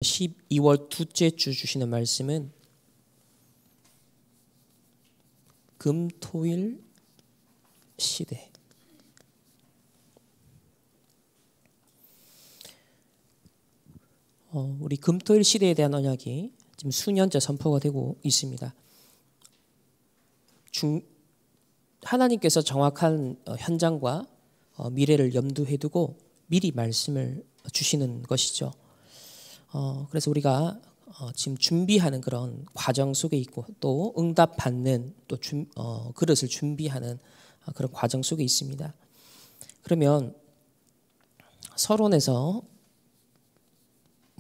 12월 둘째 주 주시는 말씀은 금토일 시대. 우리 금토일 시대에 대한 언약이 지금 수년째 선포가 되고 있습니다. 하나님께서 정확한 현장과 미래를 염두에 두고 미리 말씀을 주시는 것이죠. 그래서 우리가 지금 준비하는 그런 과정 속에 있고 또 응답받는 또 그릇을 준비하는 그런 과정 속에 있습니다. 그러면 서론에서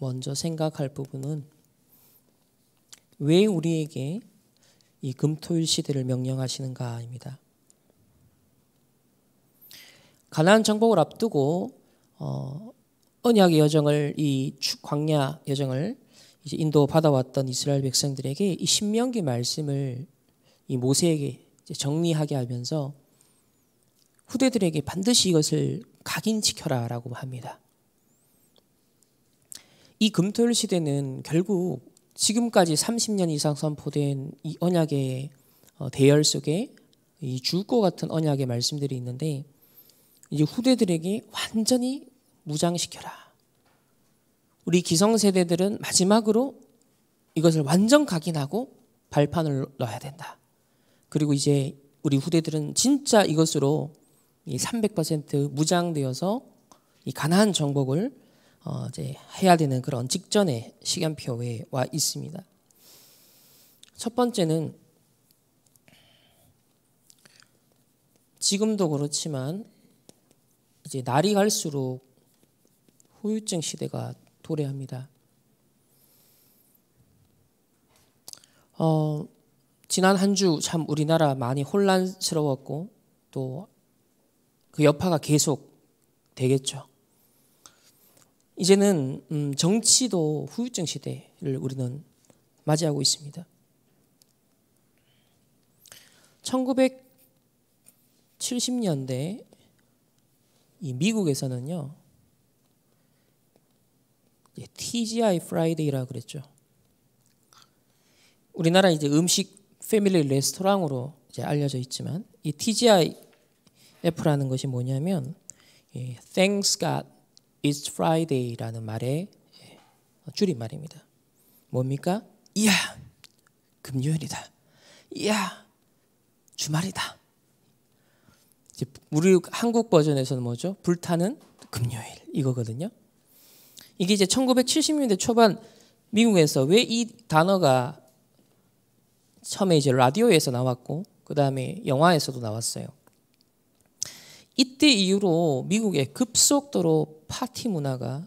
먼저 생각할 부분은 왜 우리에게 이 금토일 시대를 명령하시는가입니다. 가나안 정복을 앞두고 언약의 여정을 이 광야 여정을 이제 인도 받아왔던 이스라엘 백성들에게 이 신명기 말씀을 이 모세에게 이제 정리하게 하면서 후대들에게 반드시 이것을 각인시켜라라고 합니다. 이 금토일 시대는 결국 지금까지 30년 이상 선포된 이 언약의 대열 속에 이 줄것 같은 언약의 말씀들이 있는데 이제 후대들에게 완전히 무장시켜라. 우리 기성세대들은 마지막으로 이것을 완전 각인하고 발판을 넣어야 된다. 그리고 이제 우리 후대들은 진짜 이것으로 이 300% 무장되어서 이 가나안 정복을 이제 해야 되는 그런 직전의 시간표에 와 있습니다. 첫 번째는 지금도 그렇지만 이제 날이 갈수록 후유증 시대가 도래합니다. 지난 한 주 참 우리나라 많이 혼란스러웠고 또 그 여파가 계속 되겠죠. 이제는 정치도 후유증 시대를 우리는 맞이하고 있습니다. 1970년대 이 미국에서는요. TGI 프라이데이라고 그랬죠. 우리나라 이제 음식 패밀리 레스토랑으로 이제 알려져 있지만 이 TGIF라는 것이 뭐냐면 Thanks God It's Friday라는 말의 줄임말입니다. 뭡니까? 이야 금요일이다. 이야 주말이다. 이제 우리 한국 버전에서는 뭐죠? 불타는 금요일 이거거든요. 이게 이제 1970년대 초반 미국에서 왜 이 단어가 처음에 이제 라디오에서 나왔고 그 다음에 영화에서도 나왔어요. 이때 이후로 미국의 급속도로 파티 문화가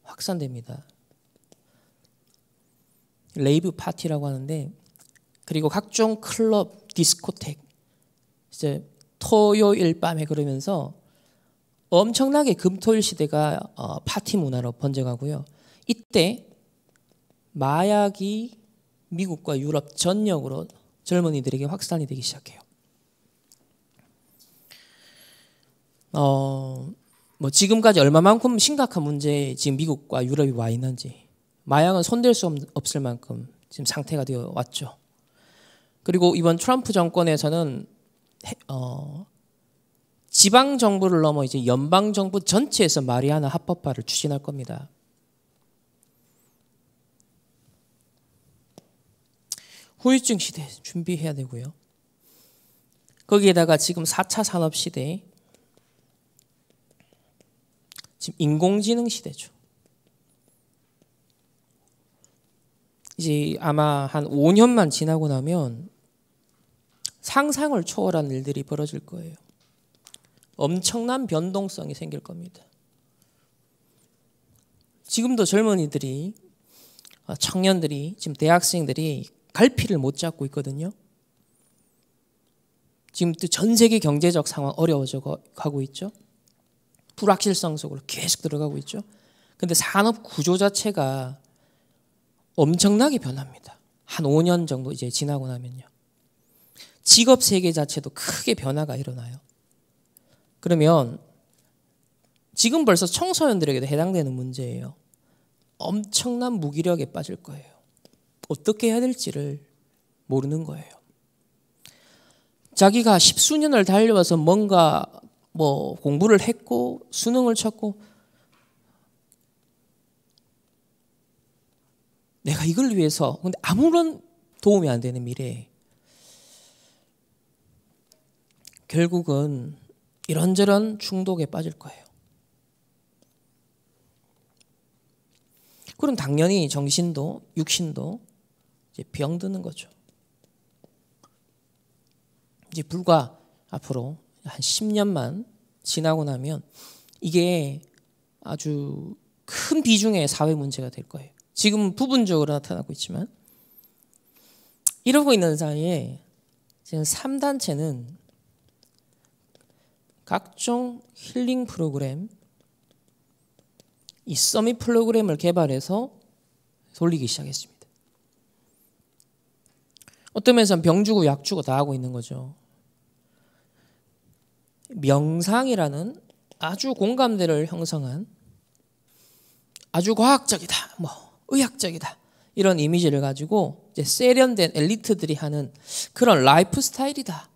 확산됩니다. 레이브 파티라고 하는데 그리고 각종 클럽, 디스코텍 이제 토요일 밤에 그러면서 엄청나게 금토일 시대가 파티 문화로 번져가고요. 이때 마약이 미국과 유럽 전역으로 젊은이들에게 확산이 되기 시작해요. 뭐 지금까지 얼마만큼 심각한 문제에 지금 미국과 유럽이 와 있는지 마약은 손댈 수 없을 만큼 지금 상태가 되어 왔죠. 그리고 이번 트럼프 정권에서는 지방 정부를 넘어 이제 연방 정부 전체에서 마리아나 합법화를 추진할 겁니다. 후유증 시대 준비해야 되고요. 거기에다가 지금 4차 산업 시대, 지금 인공지능 시대죠. 이제 아마 한 5년만 지나고 나면 상상을 초월한 일들이 벌어질 거예요. 엄청난 변동성이 생길 겁니다. 지금도 젊은이들이, 청년들이, 지금 대학생들이 갈피를 못 잡고 있거든요. 지금 또 전 세계 경제적 상황 어려워져 가고 있죠. 불확실성 속으로 계속 들어가고 있죠. 그런데 산업 구조 자체가 엄청나게 변합니다. 한 5년 정도 이제 지나고 나면요. 직업 세계 자체도 크게 변화가 일어나요. 그러면 지금 벌써 청소년들에게도 해당되는 문제예요. 엄청난 무기력에 빠질 거예요. 어떻게 해야 될지를 모르는 거예요. 자기가 십수년을 달려와서 뭔가 공부를 했고 수능을 쳤고 내가 이걸 위해서 근데 아무런 도움이 안 되는 미래에 결국은 이런저런 중독에 빠질 거예요. 그럼 당연히 정신도 육신도 이제 병드는 거죠. 이제 불과 앞으로 한 10년만 지나고 나면 이게 아주 큰 비중의 사회 문제가 될 거예요. 지금 부분적으로 나타나고 있지만 이러고 있는 사이에 지금 3단체는 각종 힐링 프로그램, 이 서밋 프로그램을 개발해서 돌리기 시작했습니다. 어떤 면에서는 병 주고 약 주고 다 하고 있는 거죠. 명상이라는 아주 공감대를 형성한 아주 과학적이다, 의학적이다 이런 이미지를 가지고 이제 세련된 엘리트들이 하는 그런 라이프 스타일이다.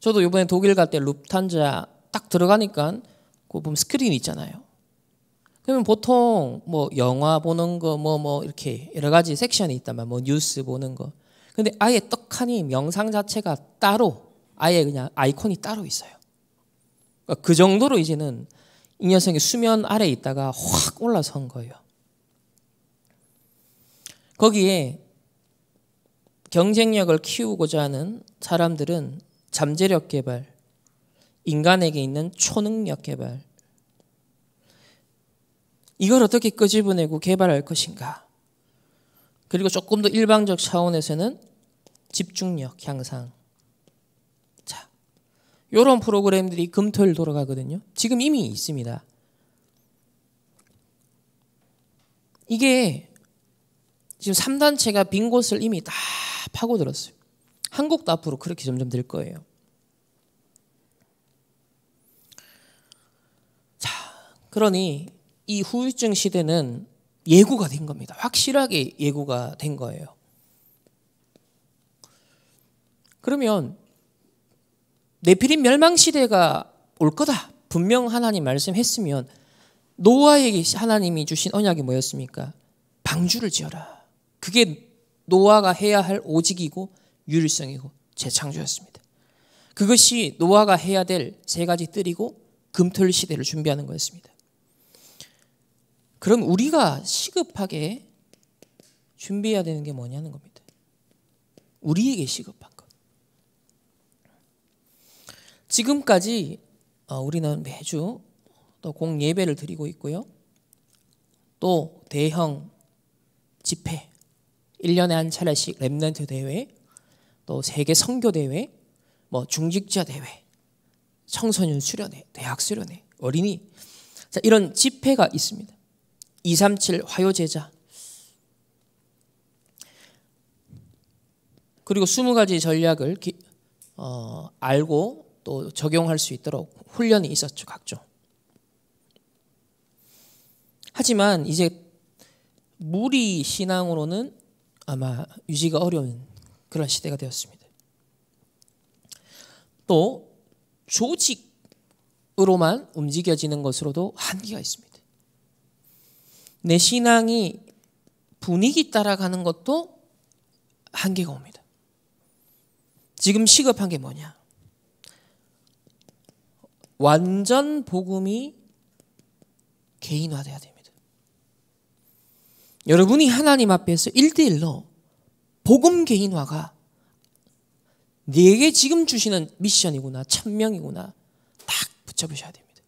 저도 이번에 독일 갈 때 루프탄자 딱 들어가니까 그 보면 스크린 있잖아요. 그러면 보통 영화 보는 거 이렇게 여러 가지 섹션이 있다면 뉴스 보는 거. 근데 아예 떡하니 명상 자체가 따로 아예 그냥 아이콘이 따로 있어요. 그러니까 그 정도로 이제는 이 녀석이 수면 아래에 있다가 확 올라선 거예요. 거기에 경쟁력을 키우고자 하는 사람들은 잠재력 개발, 인간에게 있는 초능력 개발, 이걸 어떻게 끄집어내고 개발할 것인가. 그리고 조금 더 일방적 차원에서는 집중력 향상. 자, 이런 프로그램들이 금토일 돌아가거든요. 지금 이미 있습니다. 이게 지금 3단체가 빈 곳을 이미 다 파고들었어요. 한국도 앞으로 그렇게 점점 될 거예요. 자, 그러니 이 후유증 시대는 예고가 된 겁니다. 확실하게 예고가 된 거예요. 그러면 네피림 멸망 시대가 올 거다. 분명 하나님 말씀했으면 노아에게 하나님이 주신 언약이 뭐였습니까? 방주를 지어라. 그게 노아가 해야 할 오직이고 유일성이고 재창조였습니다. 그것이 노아가 해야 될 세 가지 뜰이고 금토일 시대를 준비하는 거였습니다. 그럼 우리가 시급하게 준비해야 되는 게 뭐냐는 겁니다. 우리에게 시급한 것. 지금까지 우리는 매주 또 공예배를 드리고 있고요. 또 대형 집회, 1년에 한 차례씩 렘넌트 대회, 또 세계 선교 대회, 중직자 대회, 청소년 수련회, 대학 수련회, 어린이, 자, 이런 집회가 있습니다. 237 화요제자, 그리고 20가지 전략을 알고 또 적용할 수 있도록 훈련이 있었죠, 각종. 하지만 이제 무리 신앙으로는 아마 유지가 어려운 그런 시대가 되었습니다. 또 조직으로만 움직여지는 것으로도 한계가 있습니다. 내 신앙이 분위기 따라가는 것도 한계가 옵니다. 지금 시급한 게 뭐냐? 완전 복음이 개인화돼야 됩니다. 여러분이 하나님 앞에서 1대1로 복음 개인화가 내게 지금 주시는 미션이구나, 천명이구나 딱 붙여보셔야 됩니다.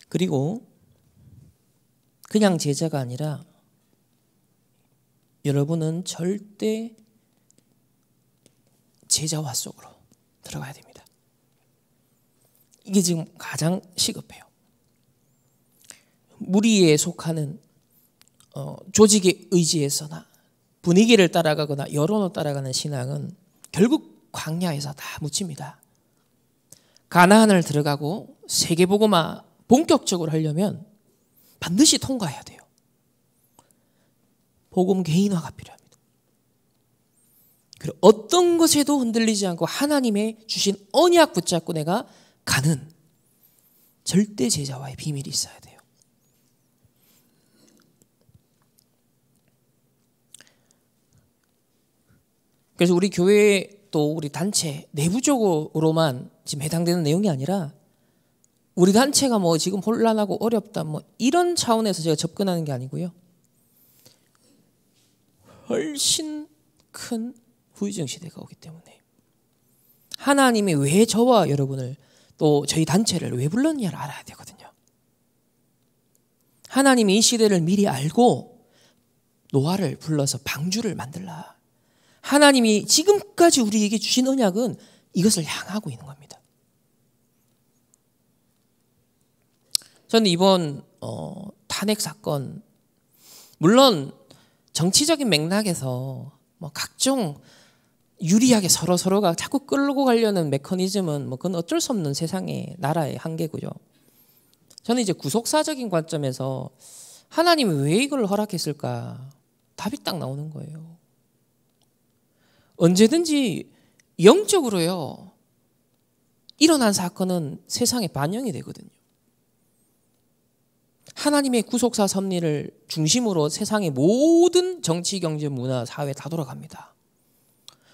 그리고 그냥 제자가 아니라 여러분은 절대 제자화 속으로 들어가야 됩니다. 이게 지금 가장 시급해요. 무리에 속하는 조직의 의지에서나 분위기를 따라가거나 여론을 따라가는 신앙은 결국 광야에서 다 묻힙니다. 가나안을 들어가고 세계복음화 본격적으로 하려면 반드시 통과해야 돼요. 복음 개인화가 필요합니다. 그리고 어떤 것에도 흔들리지 않고 하나님의 주신 언약 붙잡고 내가 가는 절대 제자와의 비밀이 있어야 돼요. 그래서 우리 교회 또 우리 단체 내부적으로만 지금 해당되는 내용이 아니라 우리 단체가 뭐 지금 혼란하고 어렵다 뭐 이런 차원에서 제가 접근하는 게 아니고요. 훨씬 큰 후유증 시대가 오기 때문에 하나님이 왜 저와 여러분을 또 저희 단체를 왜 불렀냐를 알아야 되거든요. 하나님이 이 시대를 미리 알고 노아를 불러서 방주를 만들라. 하나님이 지금까지 우리에게 주신 언약은 이것을 향하고 있는 겁니다. 저는 이번 탄핵 사건 물론 정치적인 맥락에서 뭐 각종 유리하게 서로가 자꾸 끌고 가려는 메커니즘은 뭐 그건 어쩔 수 없는 세상의 나라의 한계고요. 저는 이제 구속사적인 관점에서 하나님이 왜 이걸 허락했을까? 답이 딱 나오는 거예요. 언제든지 영적으로요. 일어난 사건은 세상에 반영이 되거든요. 하나님의 구속사 섭리를 중심으로 세상의 모든 정치, 경제, 문화, 사회 다 돌아갑니다.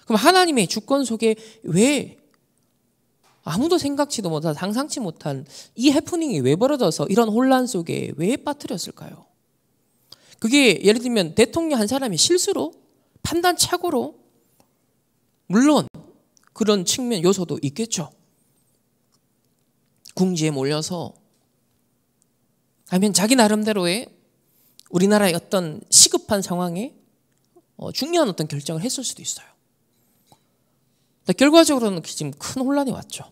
그럼 하나님의 주권 속에 왜 아무도 생각지도 못한 상상치 못한 이 해프닝이 왜 벌어져서 이런 혼란 속에 왜 빠뜨렸을까요? 그게 예를 들면 대통령 한 사람이 실수로 판단 착오로 물론 그런 측면 요소도 있겠죠. 궁지에 몰려서 아니면 자기 나름대로의 우리나라의 어떤 시급한 상황에 중요한 어떤 결정을 했을 수도 있어요. 결과적으로는 지금 큰 혼란이 왔죠.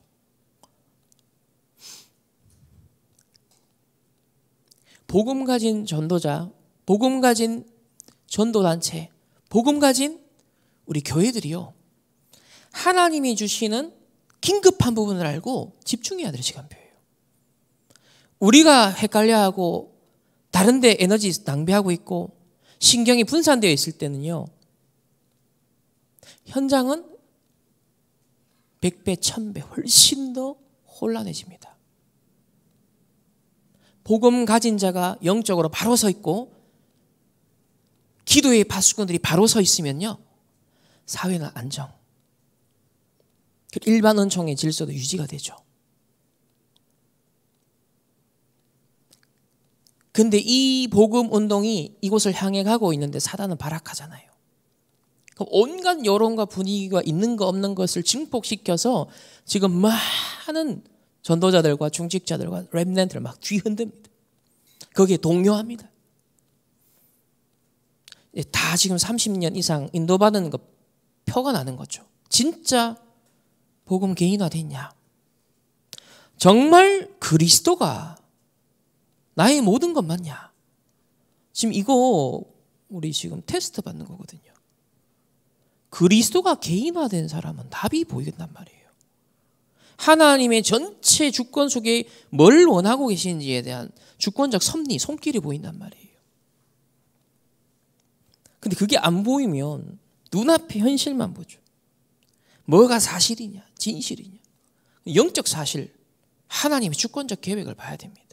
복음 가진 전도자, 복음 가진 전도단체, 복음 가진 우리 교회들이요. 하나님이 주시는 긴급한 부분을 알고 집중해야 될 시간표예요. 우리가 헷갈려하고 다른 데 에너지 낭비하고 있고 신경이 분산되어 있을 때는요. 현장은 100배, 1000배 훨씬 더 혼란해집니다. 복음 가진 자가 영적으로 바로 서 있고 기도의 파수꾼들이 바로 서 있으면요. 사회는 안정. 일반 은총의 질서도 유지가 되죠. 근데 이 복음 운동이 이곳을 향해 가고 있는데 사단은 발악하잖아요. 그럼 온갖 여론과 분위기가 있는 거 없는 것을 증폭시켜서 지금 많은 전도자들과 중직자들과 렘넌트를 막 뒤흔듭니다. 거기에 동요합니다. 다 지금 30년 이상 인도받은 거 표가 나는 거죠. 진짜 복음 개인화됐냐? 정말 그리스도가 나의 모든 것 맞냐? 지금 이거 우리 지금 테스트 받는 거거든요. 그리스도가 개인화된 사람은 답이 보이단 말이에요. 하나님의 전체 주권 속에 뭘 원하고 계시는지에 대한 주권적 섭리, 손길이 보인단 말이에요. 근데 그게 안 보이면 눈앞의 현실만 보죠. 뭐가 사실이냐, 진실이냐. 영적 사실, 하나님의 주권적 계획을 봐야 됩니다.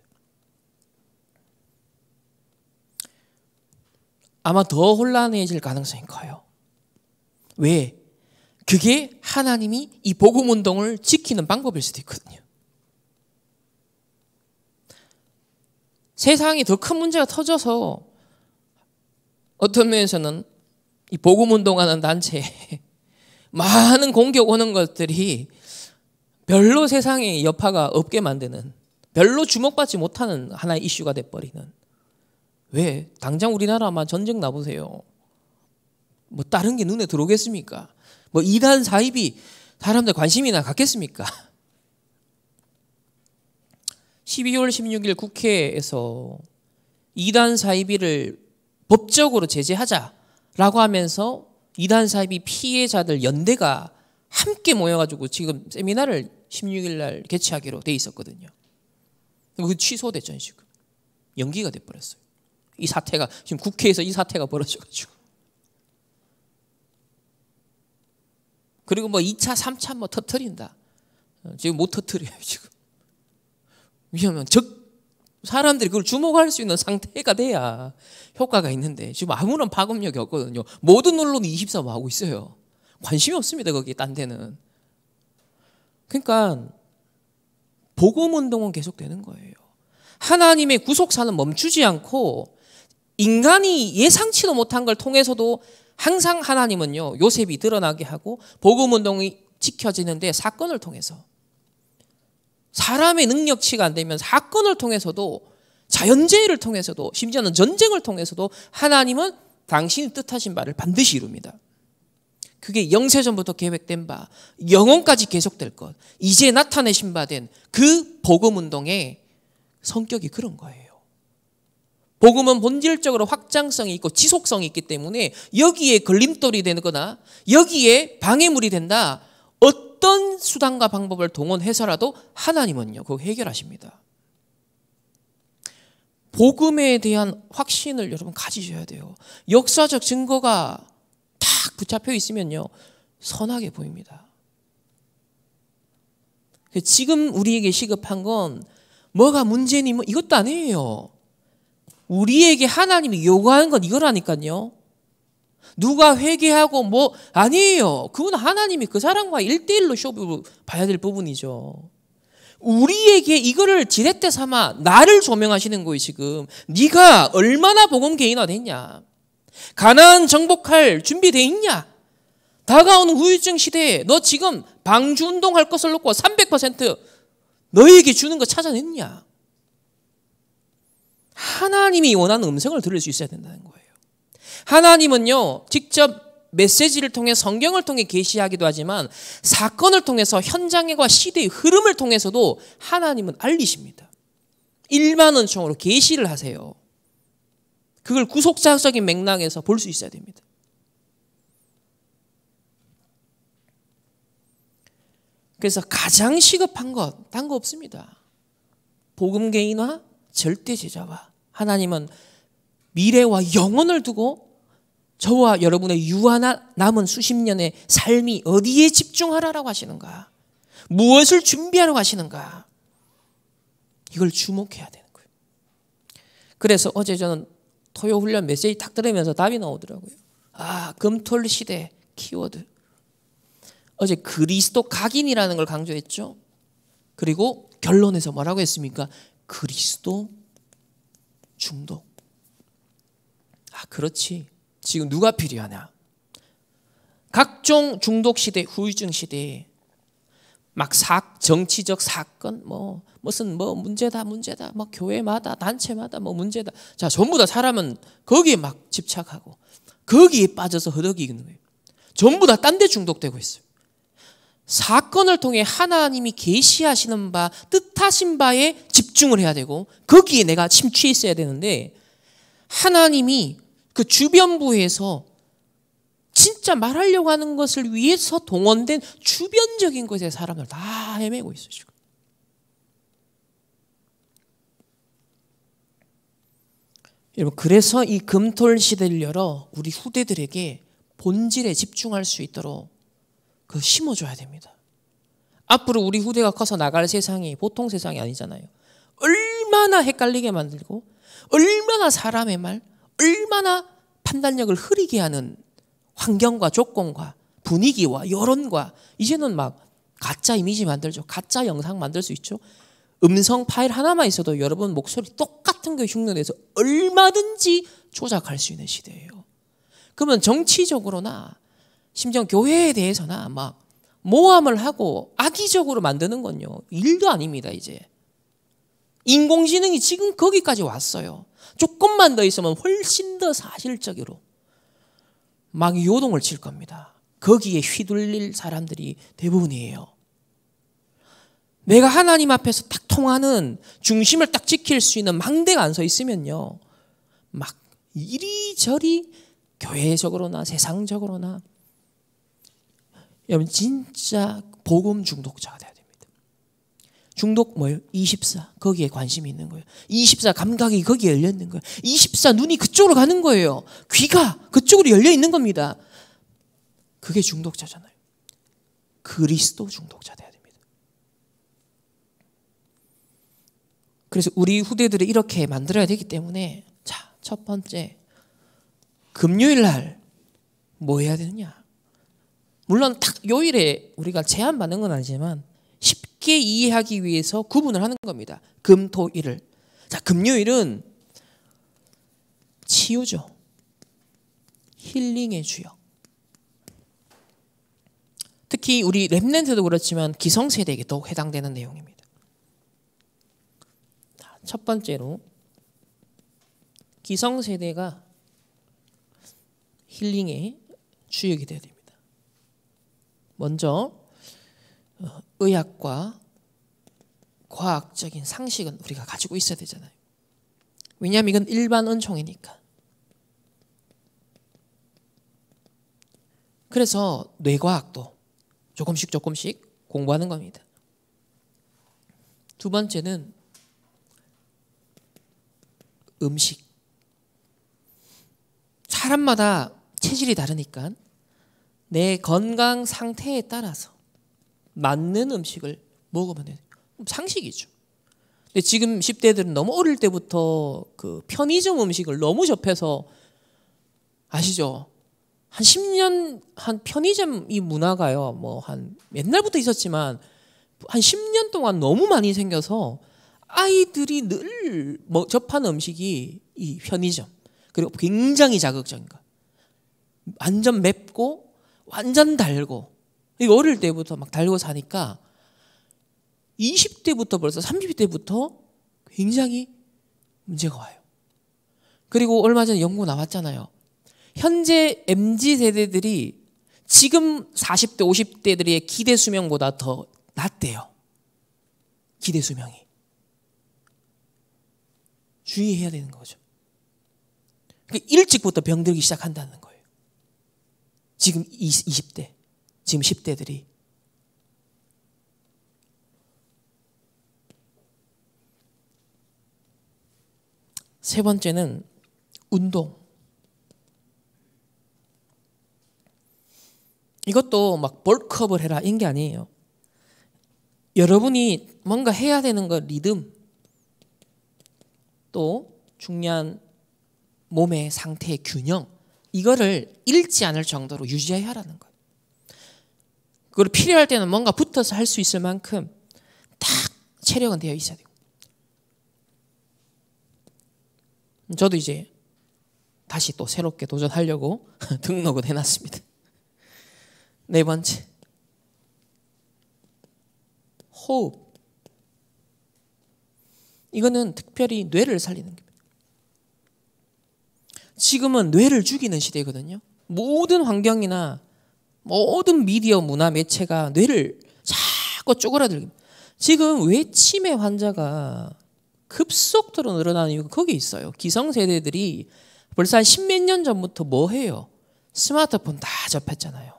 아마 더 혼란해질 가능성이 커요. 왜? 그게 하나님이 이 복음 운동을 지키는 방법일 수도 있거든요. 세상이 더 큰 문제가 터져서 어떤 면에서는 이 복음 운동하는 단체에 많은 공격 오는 것들이 별로 세상에 여파가 없게 만드는, 별로 주목받지 못하는 하나의 이슈가 돼버리는. 왜? 당장 우리나라만 전쟁 나보세요. 뭐 다른 게 눈에 들어오겠습니까? 뭐 이단 사입이 사람들 관심이나 갖겠습니까? 12월 16일 국회에서 이단 사입을 법적으로 제재하자라고 하면서 이단 사입 피해자들 연대가 함께 모여가지고 지금 세미나를 16일 날 개최하기로 돼 있었거든요. 그 취소됐잖아요. 지금 연기가 돼버렸어요. 이 사태가 지금 국회에서 이 사태가 벌어져가지고. 그리고 뭐 2차, 3차 뭐 터뜨린다. 지금 못 터뜨려요 지금. 왜냐하면 사람들이 그걸 주목할 수 있는 상태가 돼야 효과가 있는데 지금 아무런 파급력이 없거든요. 모든 언론이 24부 하고 있어요. 관심이 없습니다. 거기 딴 데는. 그러니까 복음운동은 계속되는 거예요. 하나님의 구속사는 멈추지 않고 인간이 예상치도 못한 걸 통해서도 항상 하나님은요, 요셉이 드러나게 하고 복음운동이 지켜지는데 사건을 통해서, 사람의 능력치가 안 되면 사건을 통해서도, 자연재해를 통해서도, 심지어는 전쟁을 통해서도 하나님은 당신이 뜻하신 바를 반드시 이룹니다. 그게 영세전부터 계획된 바, 영원까지 계속될 것, 이제 나타내신 바 된 그 복음운동의 성격이 그런 거예요. 복음은 본질적으로 확장성이 있고 지속성이 있기 때문에 여기에 걸림돌이 되거나 여기에 방해물이 된다. 어떤 수단과 방법을 동원해서라도 하나님은요, 그거 해결하십니다. 복음에 대한 확신을 여러분 가지셔야 돼요. 역사적 증거가 딱 붙잡혀 있으면요, 선하게 보입니다. 지금 우리에게 시급한 건 뭐가 문제니 뭐 이것도 아니에요. 우리에게 하나님이 요구하는 건 이거라니까요. 누가 회개하고 뭐 아니에요. 그건 하나님이 그 사람과 1대1로 쇼부 봐야 될 부분이죠. 우리에게 이거를 지렛대 삼아 나를 조명하시는 거예요. 지금 네가 얼마나 복음 개인화됐냐, 가나안 정복할 준비돼 있냐, 다가오는 후유증 시대에 너 지금 방주운동할 것을 놓고 300% 너에게 주는 거 찾아냈냐. 하나님이 원하는 음성을 들을 수 있어야 된다는 거예요. 하나님은요, 직접 메시지를 통해 성경을 통해 계시하기도 하지만 사건을 통해서 현장과 시대의 흐름을 통해서도 하나님은 알리십니다. 일반은총으로 계시를 하세요. 그걸 구속사적인 맥락에서 볼 수 있어야 됩니다. 그래서 가장 시급한 것, 딴 거 없습니다. 복음 개인화, 절대 제자화. 하나님은 미래와 영혼을 두고 저와 여러분의 유한한 남은 수십 년의 삶이 어디에 집중하라고 하시는가, 무엇을 준비하라고 하시는가, 이걸 주목해야 되는 거예요. 그래서 어제 저는 토요 훈련 메시지 딱 들으면서 답이 나오더라고요. 금토일 시대 키워드. 어제 그리스도 각인이라는 걸 강조했죠. 그리고 결론에서 뭐라고 했습니까? 그리스도 중독. 그렇지. 지금 누가 필요하냐? 각종 중독 시대, 후유증 시대에 막 정치적 사건, 무슨 문제다, 막 교회마다, 단체마다 문제다. 자, 전부 다 사람은 거기에 막 집착하고 거기에 빠져서 허덕이는 거예요. 전부 다 딴 데 중독되고 있어요. 사건을 통해 하나님이 계시하시는 바, 뜻하신 바에 집중을 해야 되고 거기에 내가 침취해 있어야 되는데, 하나님이 그 주변부에서 진짜 말하려고 하는 것을 위해서 동원된 주변적인 것에 사람들 다 헤매고 있어요 지금. 여러분, 그래서 이 금토일 시대를 열어 우리 후대들에게 본질에 집중할 수 있도록 그걸 심어줘야 됩니다. 앞으로 우리 후대가 커서 나갈 세상이 보통 세상이 아니잖아요. 얼마나 헷갈리게 만들고, 얼마나 사람의 말, 얼마나 판단력을 흐리게 하는 환경과 조건과 분위기와 여론과, 이제는 막 가짜 이미지 만들죠. 가짜 영상 만들 수 있죠. 음성 파일 하나만 있어도 여러분 목소리 똑같은 거 흉내내서 얼마든지 조작할 수 있는 시대예요. 그러면 정치적으로나 심지어 교회에 대해서나 막 모함을 하고 악의적으로 만드는 건요, 일도 아닙니다. 이제 인공지능이 지금 거기까지 왔어요. 조금만 더 있으면 훨씬 더 사실적으로 막 요동을 칠 겁니다. 거기에 휘둘릴 사람들이 대부분이에요. 내가 하나님 앞에서 딱 통하는, 중심을 딱 지킬 수 있는 망대가 안 서 있으면요, 막 이리저리 교회적으로나 세상적으로나, 여러분 진짜 복음 중독자가 돼야 됩니다. 중독 뭐예요? 24. 거기에 관심이 있는 거예요. 24 감각이 거기에 열려 있는 거예요. 24 눈이 그쪽으로 가는 거예요. 귀가 그쪽으로 열려 있는 겁니다. 그게 중독자잖아요. 그리스도 중독자 돼야 됩니다. 그래서 우리 후대들을 이렇게 만들어야 되기 때문에 자, 첫 번째 금요일 날 뭐 해야 되느냐? 물론 딱 요일에 우리가 제한받는 건 아니지만 쉽게 이해하기 위해서 구분을 하는 겁니다. 금, 토, 일을. 자, 금요일은 치유죠. 힐링의 주역. 특히 우리 렘넌트도 그렇지만 기성세대에게 더욱 해당되는 내용입니다. 첫 번째로 기성세대가 힐링의 주역이 되어야 됩니다. 먼저 의학과 과학적인 상식은 우리가 가지고 있어야 되잖아요. 왜냐하면 이건 일반 은총이니까. 그래서 뇌과학도 조금씩 공부하는 겁니다. 두 번째는 음식. 사람마다 체질이 다르니까 내 건강 상태에 따라서 맞는 음식을 먹으면 돼요. 상식이죠. 근데 지금 10대들은 너무 어릴 때부터 그 편의점 음식을 너무 접해서 아시죠? 한 10년 한 편의점 이 문화가요. 뭐 한 옛날부터 있었지만 한 10년 동안 너무 많이 생겨서 아이들이 늘 접하는 음식이 이 편의점. 그리고 굉장히 자극적인 거. 완전 맵고 완전 달고. 이거 어릴 때부터 막 달고 사니까 20대부터 벌써 30대부터 굉장히 문제가 와요. 그리고 얼마 전에 연구 나왔잖아요. 현재 MZ세대들이 지금 40대, 50대들의 기대 수명보다 더 낮대요. 기대 수명이. 주의해야 되는 거죠. 일찍부터 병들기 시작한다는 거예요. 지금 20대, 지금 10대들이. 세 번째는 운동. 이것도 막 벌크업을 해라 이런 게 아니에요. 여러분이 뭔가 해야 되는 거 리듬, 또 중요한 몸의 상태의 균형, 이거를 잃지 않을 정도로 유지해야 하라는 거예요. 그걸 필요할 때는 뭔가 붙어서 할 수 있을 만큼 딱 체력은 되어 있어야 돼요. 저도 이제 다시 또 새롭게 도전하려고 등록을 해놨습니다. 네 번째, 호흡. 이거는 특별히 뇌를 살리는 겁니다. 지금은 뇌를 죽이는 시대거든요. 모든 환경이나 모든 미디어 문화 매체가 뇌를 자꾸 쪼그라들게. 지금 왜 치매 환자가 급속도로 늘어나는 이유가 거기 있어요. 기성세대들이 벌써 한 10몇 년 전부터 뭐 해요? 스마트폰 다 접했잖아요.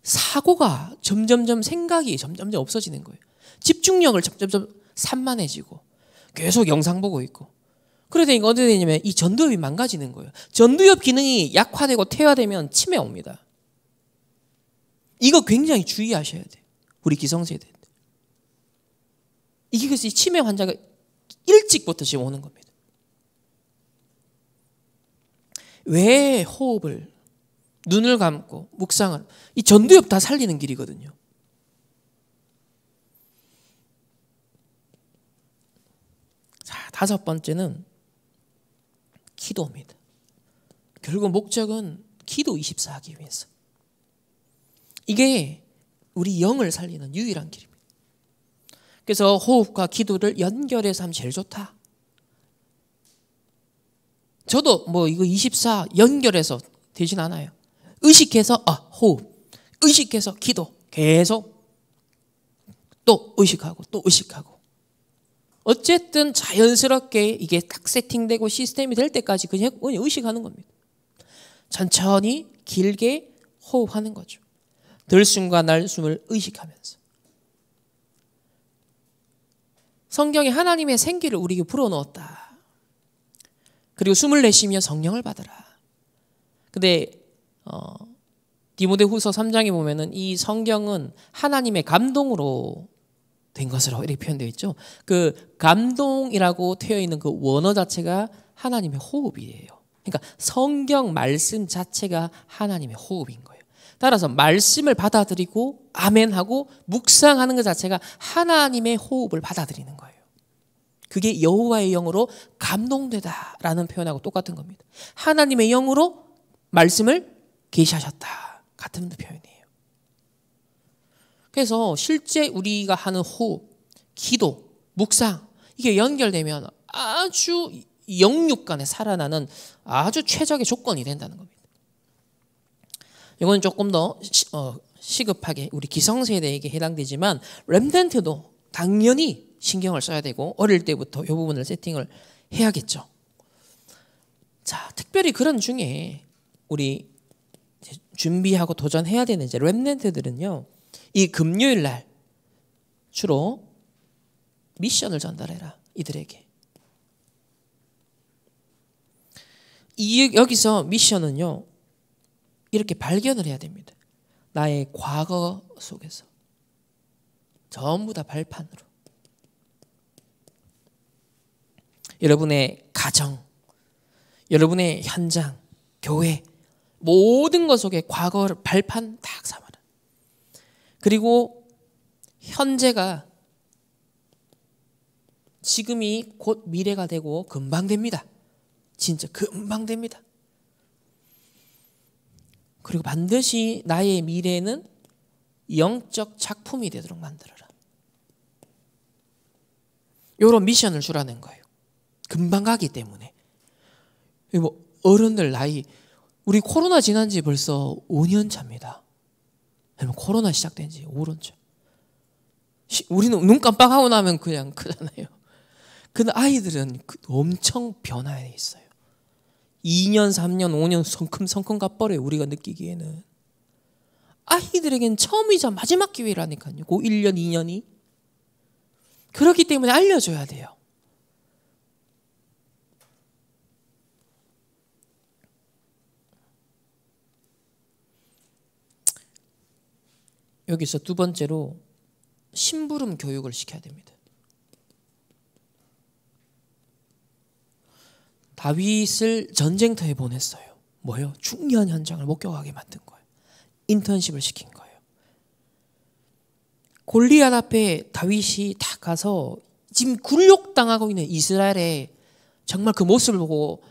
사고가 점점점 생각이 점점점 없어지는 거예요. 집중력을 점점점 산만해지고 계속 영상 보고 있고. 그러다 보니까 어떻게 되냐면 이 전두엽이 망가지는 거예요. 전두엽 기능이 약화되고 퇴화되면 치매 옵니다. 이거 굉장히 주의하셔야 돼요. 우리 기성세대. 이게 그래서 이 치매 환자가 일찍부터 지금 오는 겁니다. 왜 호흡을, 눈을 감고 묵상을, 이 전두엽 다 살리는 길이거든요. 자, 다섯 번째는 기도입니다. 결국 목적은 기도 24 하기 위해서. 이게 우리 영을 살리는 유일한 길입니다. 그래서 호흡과 기도를 연결해서 하면 제일 좋다. 저도 뭐 이거 24 연결해서 되진 않아요. 의식해서 호흡, 의식해서 기도, 계속 또 의식하고 또 의식하고. 어쨌든 자연스럽게 이게 딱 세팅되고 시스템이 될 때까지 그냥 의식하는 겁니다. 천천히 길게 호흡하는 거죠. 들숨과 날숨을 의식하면서. 성경에 하나님의 생기를 우리에게 불어넣었다. 그리고 숨을 내쉬며 성령을 받으라. 근데 디모데후서 3장에 보면은 이 성경은 하나님의 감동으로 된 것으로 이렇게 표현되어 있죠. 그 감동이라고 되어 있는 그 원어 자체가 하나님의 호흡이에요. 그러니까 성경 말씀 자체가 하나님의 호흡인 거예요. 따라서 말씀을 받아들이고 아멘하고 묵상하는 것 자체가 하나님의 호흡을 받아들이는 거예요. 그게 여호와의 영으로 감동되다라는 표현하고 똑같은 겁니다. 하나님의 영으로 말씀을 계시하셨다. 같은 표현이에요. 그래서 실제 우리가 하는 호흡, 기도, 묵상 이게 연결되면 아주 영육 간에 살아나는 아주 최적의 조건이 된다는 겁니다. 이건 조금 더 시급하게 우리 기성세대에게 해당되지만 렘넌트도 당연히 신경을 써야 되고 어릴 때부터 이 부분을 세팅을 해야겠죠. 자, 특별히 그런 중에 우리 준비하고 도전해야 되는 이제 렘넌트들은요. 이 금요일 날 주로 미션을 전달해라. 이들에게. 여기서 미션은요. 이렇게 발견을 해야 됩니다. 나의 과거 속에서 전부 다 발판으로 여러분의 가정, 여러분의 현장, 교회 모든 것 속에 과거를 발판 딱 삼아라. 그리고 현재가 지금이 곧 미래가 되고 금방 됩니다. 진짜 금방 됩니다. 그리고 반드시 나의 미래는 영적 작품이 되도록 만들어라. 이런 미션을 주라는 거예요. 금방 가기 때문에. 뭐 어른들 나이 우리 코로나 지난 지 벌써 5년 차입니다. 아니면 코로나 시작된 지 5년 차. 우리는 눈 깜빡하고 나면 그냥 크잖아요. 근데 아이들은 엄청 변화해 있어요. 2년, 3년, 5년 성큼 가버려요. 우리가 느끼기에는. 아이들에겐 처음이자 마지막 기회라니까요. 그 1년, 2년이. 그렇기 때문에 알려줘야 돼요. 여기서 두 번째로 심부름 교육을 시켜야 됩니다. 다윗을 전쟁터에 보냈어요. 뭐예요? 중요한 현장을 목격하게 만든 거예요. 인턴십을 시킨 거예요. 골리앗 앞에 다윗이 딱 가서 지금 굴욕당하고 있는 이스라엘의 정말 그 모습을 보고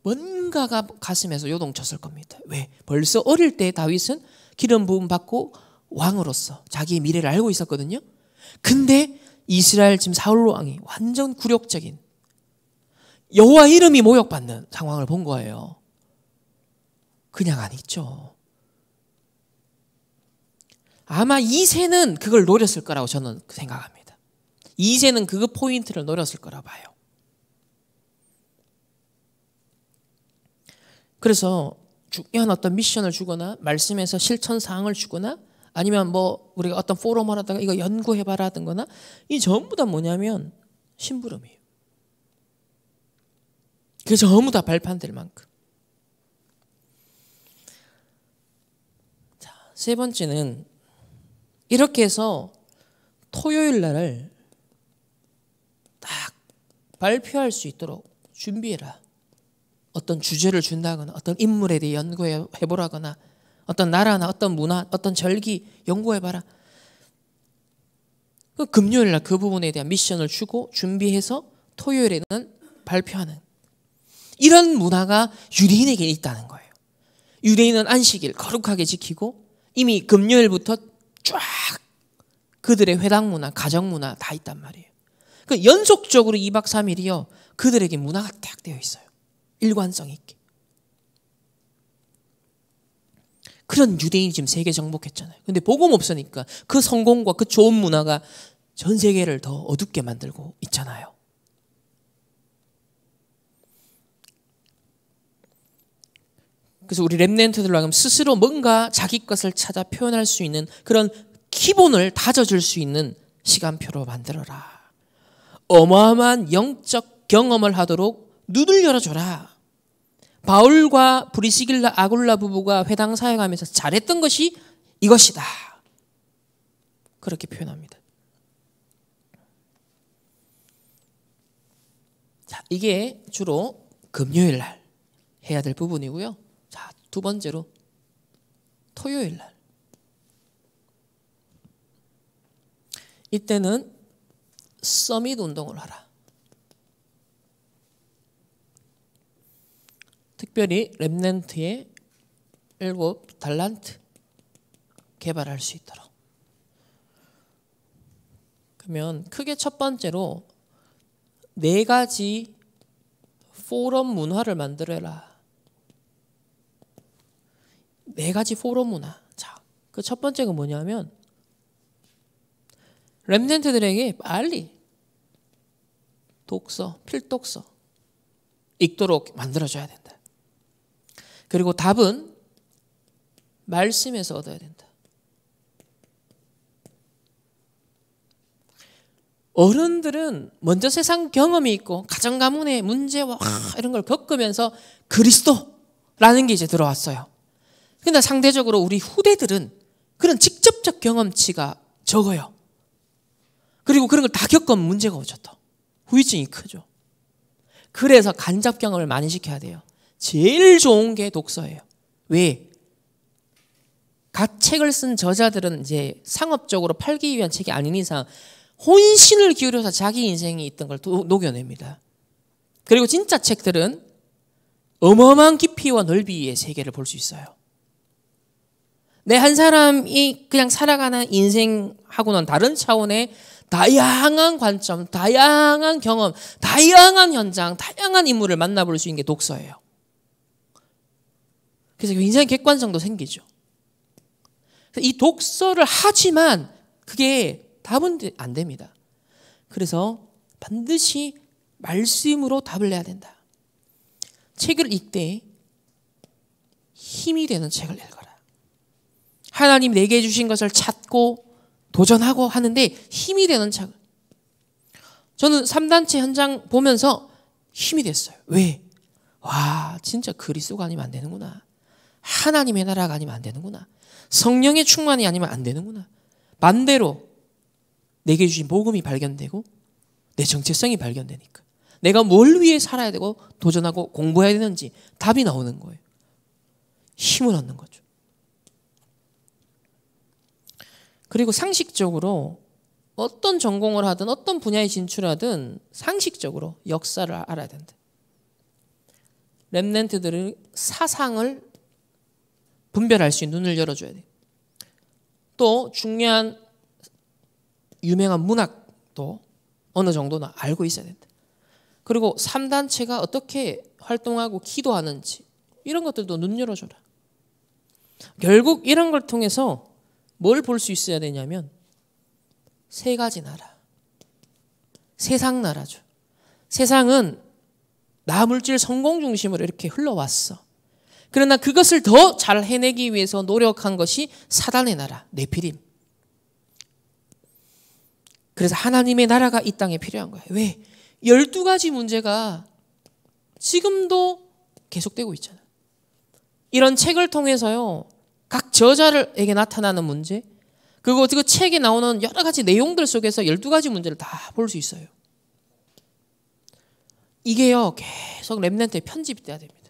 뭔가가 가슴에서 요동쳤을 겁니다. 왜? 벌써 어릴 때 다윗은 기름 부음 받고 왕으로서 자기의 미래를 알고 있었거든요. 근데 이스라엘 지금 사울 왕이 완전 굴욕적인 여호와 이름이 모욕받는 상황을 본 거예요. 그냥 안 있죠. 아마 이새는 그걸 노렸을 거라고 저는 생각합니다. 이새는 그 포인트를 노렸을 거라 봐요. 그래서 중요한 어떤 미션을 주거나 말씀에서 실천 사항을 주거나 아니면 뭐 우리가 어떤 포럼을 하다가 이거 연구해봐라 하든거나 이 전부 다 뭐냐면 심부름이에요. 그게 전부 다 발판될 만큼. 자, 세 번째는 이렇게 해서 토요일 날을 딱 발표할 수 있도록 준비해라. 어떤 주제를 준다거나 어떤 인물에 대해 연구해보라거나 어떤 나라나 어떤 문화, 어떤 절기 연구해봐라. 그 금요일 날 그 부분에 대한 미션을 주고 준비해서 토요일에는 발표하는 이런 문화가 유대인에게 있다는 거예요. 유대인은 안식일 거룩하게 지키고 이미 금요일부터 쫙 그들의 회당 문화, 가정 문화 다 있단 말이에요. 그 연속적으로 2박 3일이요. 그들에게 문화가 딱 되어 있어요. 일관성 있게. 그런 유대인이 지금 세계 정복했잖아요. 근데 복음 없으니까 그 성공과 그 좋은 문화가 전 세계를 더 어둡게 만들고 있잖아요. 그래서 우리 렘넌트들로 하여금 스스로 뭔가 자기 것을 찾아 표현할 수 있는 그런 기본을 다져줄 수 있는 시간표로 만들어라. 어마어마한 영적 경험을 하도록 눈을 열어줘라. 바울과 브리스길라 아굴라 부부가 회당 사역하면서 잘했던 것이 이것이다. 그렇게 표현합니다. 자, 이게 주로 금요일 날 해야 될 부분이고요. 자, 두 번째로 토요일 날. 이때는 서밋 운동을 하라. 특별히 렘넌트의 7달란트 개발할 수 있도록. 그러면 크게 첫 번째로 4가지 포럼 문화를 만들어라. 4가지 포럼 문화. 자, 그 첫 번째가 뭐냐면 렘넌트들에게 빨리 독서, 필독서 읽도록 만들어줘야 된다. 그리고 답은 말씀에서 얻어야 된다. 어른들은 먼저 세상 경험이 있고 가정 가문의 문제와 이런 걸 겪으면서 그리스도라는 게 이제 들어왔어요. 근데 상대적으로 우리 후대들은 그런 직접적 경험치가 적어요. 그리고 그런 걸 다 겪으면 문제가 오죠. 또 후유증이 크죠. 그래서 간접 경험을 많이 시켜야 돼요. 제일 좋은 게 독서예요. 왜? 각 책을 쓴 저자들은 이제 상업적으로 팔기 위한 책이 아닌 이상 혼신을 기울여서 자기 인생에 있던 걸 녹여냅니다. 그리고 진짜 책들은 어마어마한 깊이와 넓이의 세계를 볼 수 있어요. 내 한 사람이 그냥 살아가는 인생하고는 다른 차원의 다양한 관점, 다양한 경험, 다양한 현장, 다양한 인물을 만나볼 수 있는 게 독서예요. 그래서 굉장히 객관성도 생기죠. 이 독서를 하지만 그게 답은 안 됩니다. 그래서 반드시 말씀으로 답을 내야 된다. 책을 읽되 힘이 되는 책을 읽어라. 하나님 내게 주신 것을 찾고 도전하고 하는데 힘이 되는 책을. 저는 3단체 현장 보면서 힘이 됐어요. 왜? 와, 진짜 그리스도가 아니면 안 되는구나. 하나님의 나라가 아니면 안 되는구나. 성령의 충만이 아니면 안 되는구나. 반대로 내게 주신 복음이 발견되고 내 정체성이 발견되니까 내가 뭘 위해 살아야 되고 도전하고 공부해야 되는지 답이 나오는 거예요. 힘을 얻는 거죠. 그리고 상식적으로 어떤 전공을 하든 어떤 분야에 진출하든 상식적으로 역사를 알아야 된다. 렘넌트들은 사상을 분별할 수 있는 눈을 열어줘야 돼요. 또 중요한 유명한 문학도 어느 정도는 알고 있어야 된다. 그리고 3단체가 어떻게 활동하고 기도하는지 이런 것들도 눈 열어줘라. 결국 이런 걸 통해서 뭘 볼 수 있어야 되냐면 3가지 나라. 세상 나라죠. 세상은 나물질 성공 중심으로 이렇게 흘러왔어. 그러나 그것을 더 잘 해내기 위해서 노력한 것이 사단의 나라, 네피림. 그래서 하나님의 나라가 이 땅에 필요한 거예요. 왜? 12가지 문제가 지금도 계속되고 있잖아요. 이런 책을 통해서요. 각 저자에게 나타나는 문제, 그리고 그 책에 나오는 여러 가지 내용들 속에서 12가지 문제를 다 볼 수 있어요. 이게요. 계속 렘넌트에 편집돼야 됩니다.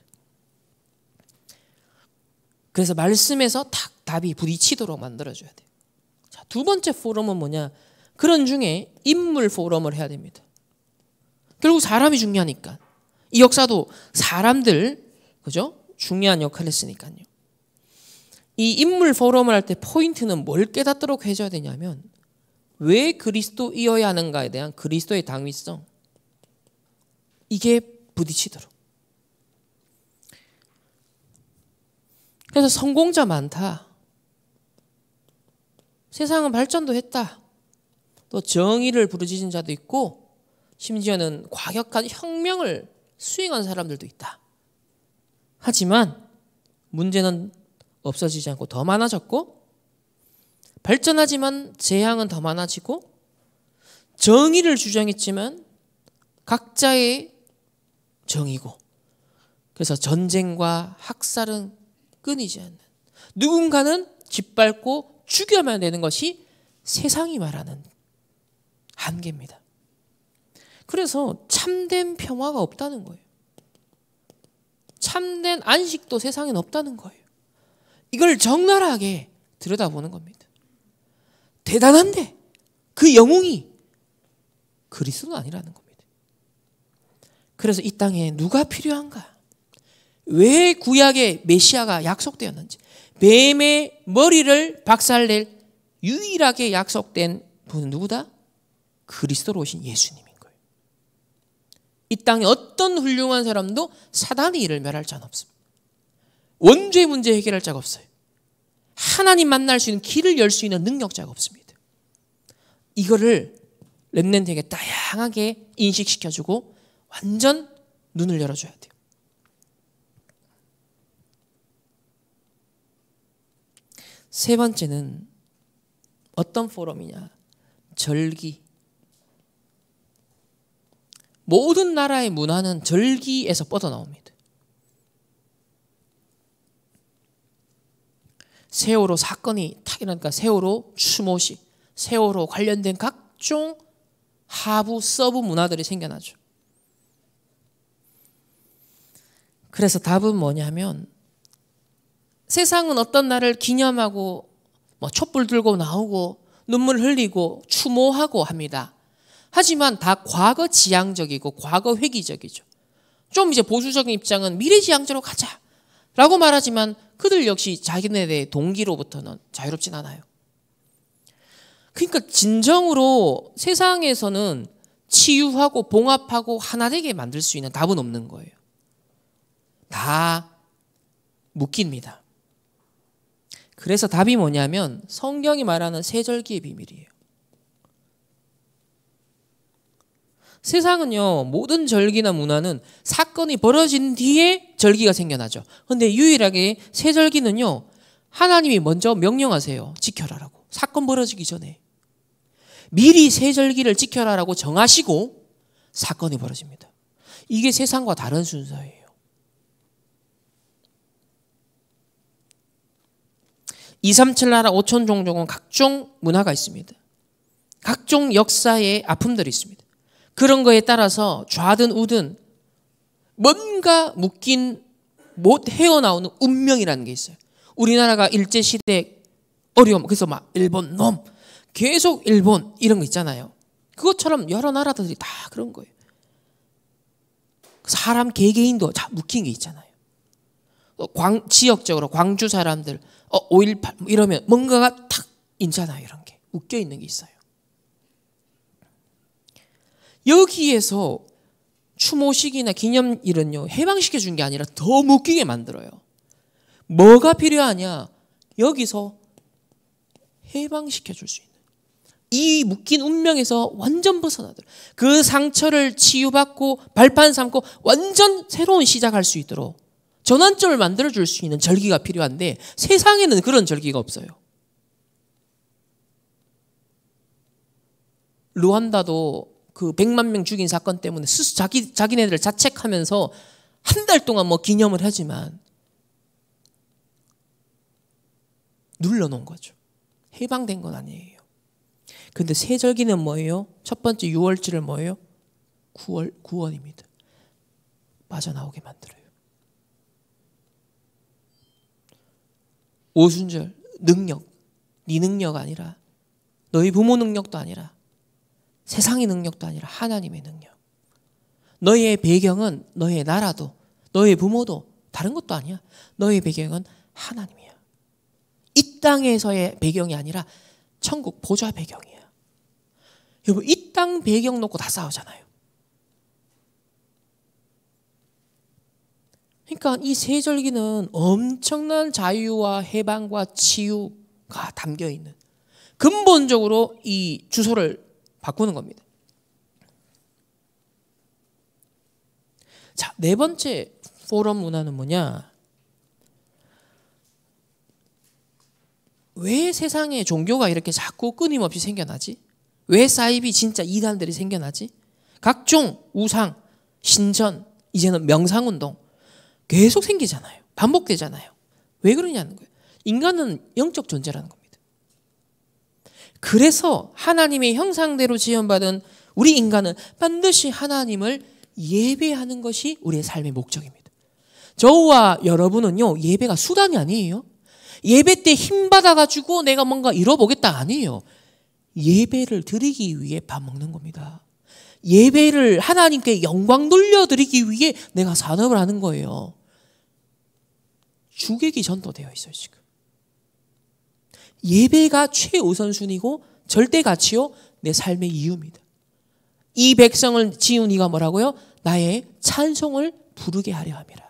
그래서 말씀에서 딱 답이 부딪히도록 만들어줘야 돼요. 자, 두 번째 포럼은 뭐냐? 그런 중에 인물 포럼을 해야 됩니다. 결국 사람이 중요하니까. 이 역사도 사람들, 그죠? 중요한 역할을 했으니까요. 이 인물 포럼을 할 때 포인트는 뭘 깨닫도록 해줘야 되냐면 왜 그리스도이어야 하는가에 대한 그리스도의 당위성. 이게 부딪히도록. 그래서 성공자 많다. 세상은 발전도 했다. 또 정의를 부르짖은 자도 있고 심지어는 과격한 혁명을 수행한 사람들도 있다. 하지만 문제는 없어지지 않고 더 많아졌고 발전하지만 재앙은 더 많아지고 정의를 주장했지만 각자의 정이고, 그래서 전쟁과 학살은 끊이지 않는, 누군가는 짓밟고 죽여만 되는 것이 세상이 말하는 한계입니다. 그래서 참된 평화가 없다는 거예요. 참된 안식도 세상엔 없다는 거예요. 이걸 적나라하게 들여다보는 겁니다. 대단한데 그 영웅이 그리스도는 아니라는 겁니다. 그래서 이 땅에 누가 필요한가? 왜 구약의 메시아가 약속되었는지, 뱀의 머리를 박살낼 유일하게 약속된 분은 누구다? 그리스도로 오신 예수님인 거예요. 이 땅에 어떤 훌륭한 사람도 사단의 일을 멸할 자는 없습니다. 원죄 문제 해결할 자가 없어요. 하나님 만날 수 있는 길을 열 수 있는 능력자가 없습니다. 이거를 렘넌트에게 다양하게 인식시켜주고 완전 눈을 열어줘야 돼요. 세 번째는 어떤 포럼이냐? 절기. 모든 나라의 문화는 절기에서 뻗어나옵니다. 세월호 사건이 탁 일어나니까 세월호 추모식, 세월호 관련된 각종 하부 서브 문화들이 생겨나죠. 그래서 답은 뭐냐면, 세상은 어떤 날을 기념하고 촛불 들고 나오고 눈물 흘리고 추모하고 합니다. 하지만 다 과거 지향적이고 과거 회귀적이죠. 좀 이제 보수적인 입장은 미래지향적으로 가자라고 말하지만 그들 역시 자기네들의 동기로부터는 자유롭진 않아요. 그러니까 진정으로 세상에서는 치유하고 봉합하고 하나 되게 만들 수 있는 답은 없는 거예요. 다 묶입니다. 그래서 답이 뭐냐면 성경이 말하는 세절기의 비밀이에요. 세상은요, 모든 절기나 문화는 사건이 벌어진 뒤에 절기가 생겨나죠. 그런데 유일하게 세절기는요, 하나님이 먼저 명령하세요. 지켜라라고. 사건 벌어지기 전에. 미리 세절기를 지켜라라고 정하시고 사건이 벌어집니다. 이게 세상과 다른 순서예요. 237 나라 5천 종족은 각종 문화가 있습니다. 각종 역사의 아픔들이 있습니다. 그런 거에 따라서 좌든 우든 뭔가 묶인 못 헤어나오는 운명이라는 게 있어요. 우리나라가 일제시대 어려움, 그래서 막 일본 놈, 계속 일본 이런 거 있잖아요. 그것처럼 여러 나라들이 다 그런 거예요. 사람 개개인도 다 묶인 게 있잖아요. 지역적으로 광주 사람들 5.18 이러면 뭔가가 탁 있잖아요. 이런 게 묶여 있는 게 있어요. 여기에서 추모식이나 기념일은요, 해방시켜 준 게 아니라 더 묶이게 만들어요. 뭐가 필요하냐? 여기서 해방시켜 줄 수 있는, 이 묶인 운명에서 완전 벗어나도록, 그 상처를 치유받고 발판 삼고 완전 새로운 시작할 수 있도록 전환점을 만들어 줄 수 있는 절기가 필요한데 세상에는 그런 절기가 없어요. 루안다도 그 100만 명 죽인 사건 때문에 자기네들 자책하면서 한 달 동안 기념을 하지만 눌러놓은 거죠. 해방된 건 아니에요. 근데 세절기는 뭐예요? 첫 번째 6월절을 뭐예요? 구원입니다. 빠져나오게 만들어요. 오순절 능력, 네 능력 아니라, 너희 부모 능력도 아니라, 세상의 능력도 아니라 하나님의 능력. 너희의 배경은, 너희의 나라도, 너희의 부모도 다른 것도 아니야. 너희의 배경은 하나님이야. 이 땅에서의 배경이 아니라 천국 보좌 배경이야. 여러분, 이 땅 배경 놓고 다 싸우잖아요. 그러니까 이 세절기는 엄청난 자유와 해방과 치유가 담겨 있는, 근본적으로 이 주소를 바꾸는 겁니다. 자, 네 번째 포럼 문화는 뭐냐? 왜 세상에 종교가 이렇게 자꾸 끊임없이 생겨나지? 왜 사이비 진짜 이단들이 생겨나지? 각종 우상, 신전, 이제는 명상운동 계속 생기잖아요. 반복되잖아요. 왜 그러냐는 거예요. 인간은 영적 존재라는 겁니다. 그래서 하나님의 형상대로 지음받은 우리 인간은 반드시 하나님을 예배하는 것이 우리의 삶의 목적입니다. 저와 여러분은요, 예배가 수단이 아니에요. 예배 때 힘 받아가지고 내가 뭔가 이뤄보겠다 아니에요. 예배를 드리기 위해 밥 먹는 겁니다. 예배를 하나님께 영광 돌려드리기 위해 내가 산업을 하는 거예요. 주객이 전도되어 있어요, 지금. 예배가 최우선순위고 절대 가치요, 내 삶의 이유입니다. 이 백성을 지은 이가 뭐라고요? 나의 찬송을 부르게 하려 함이라.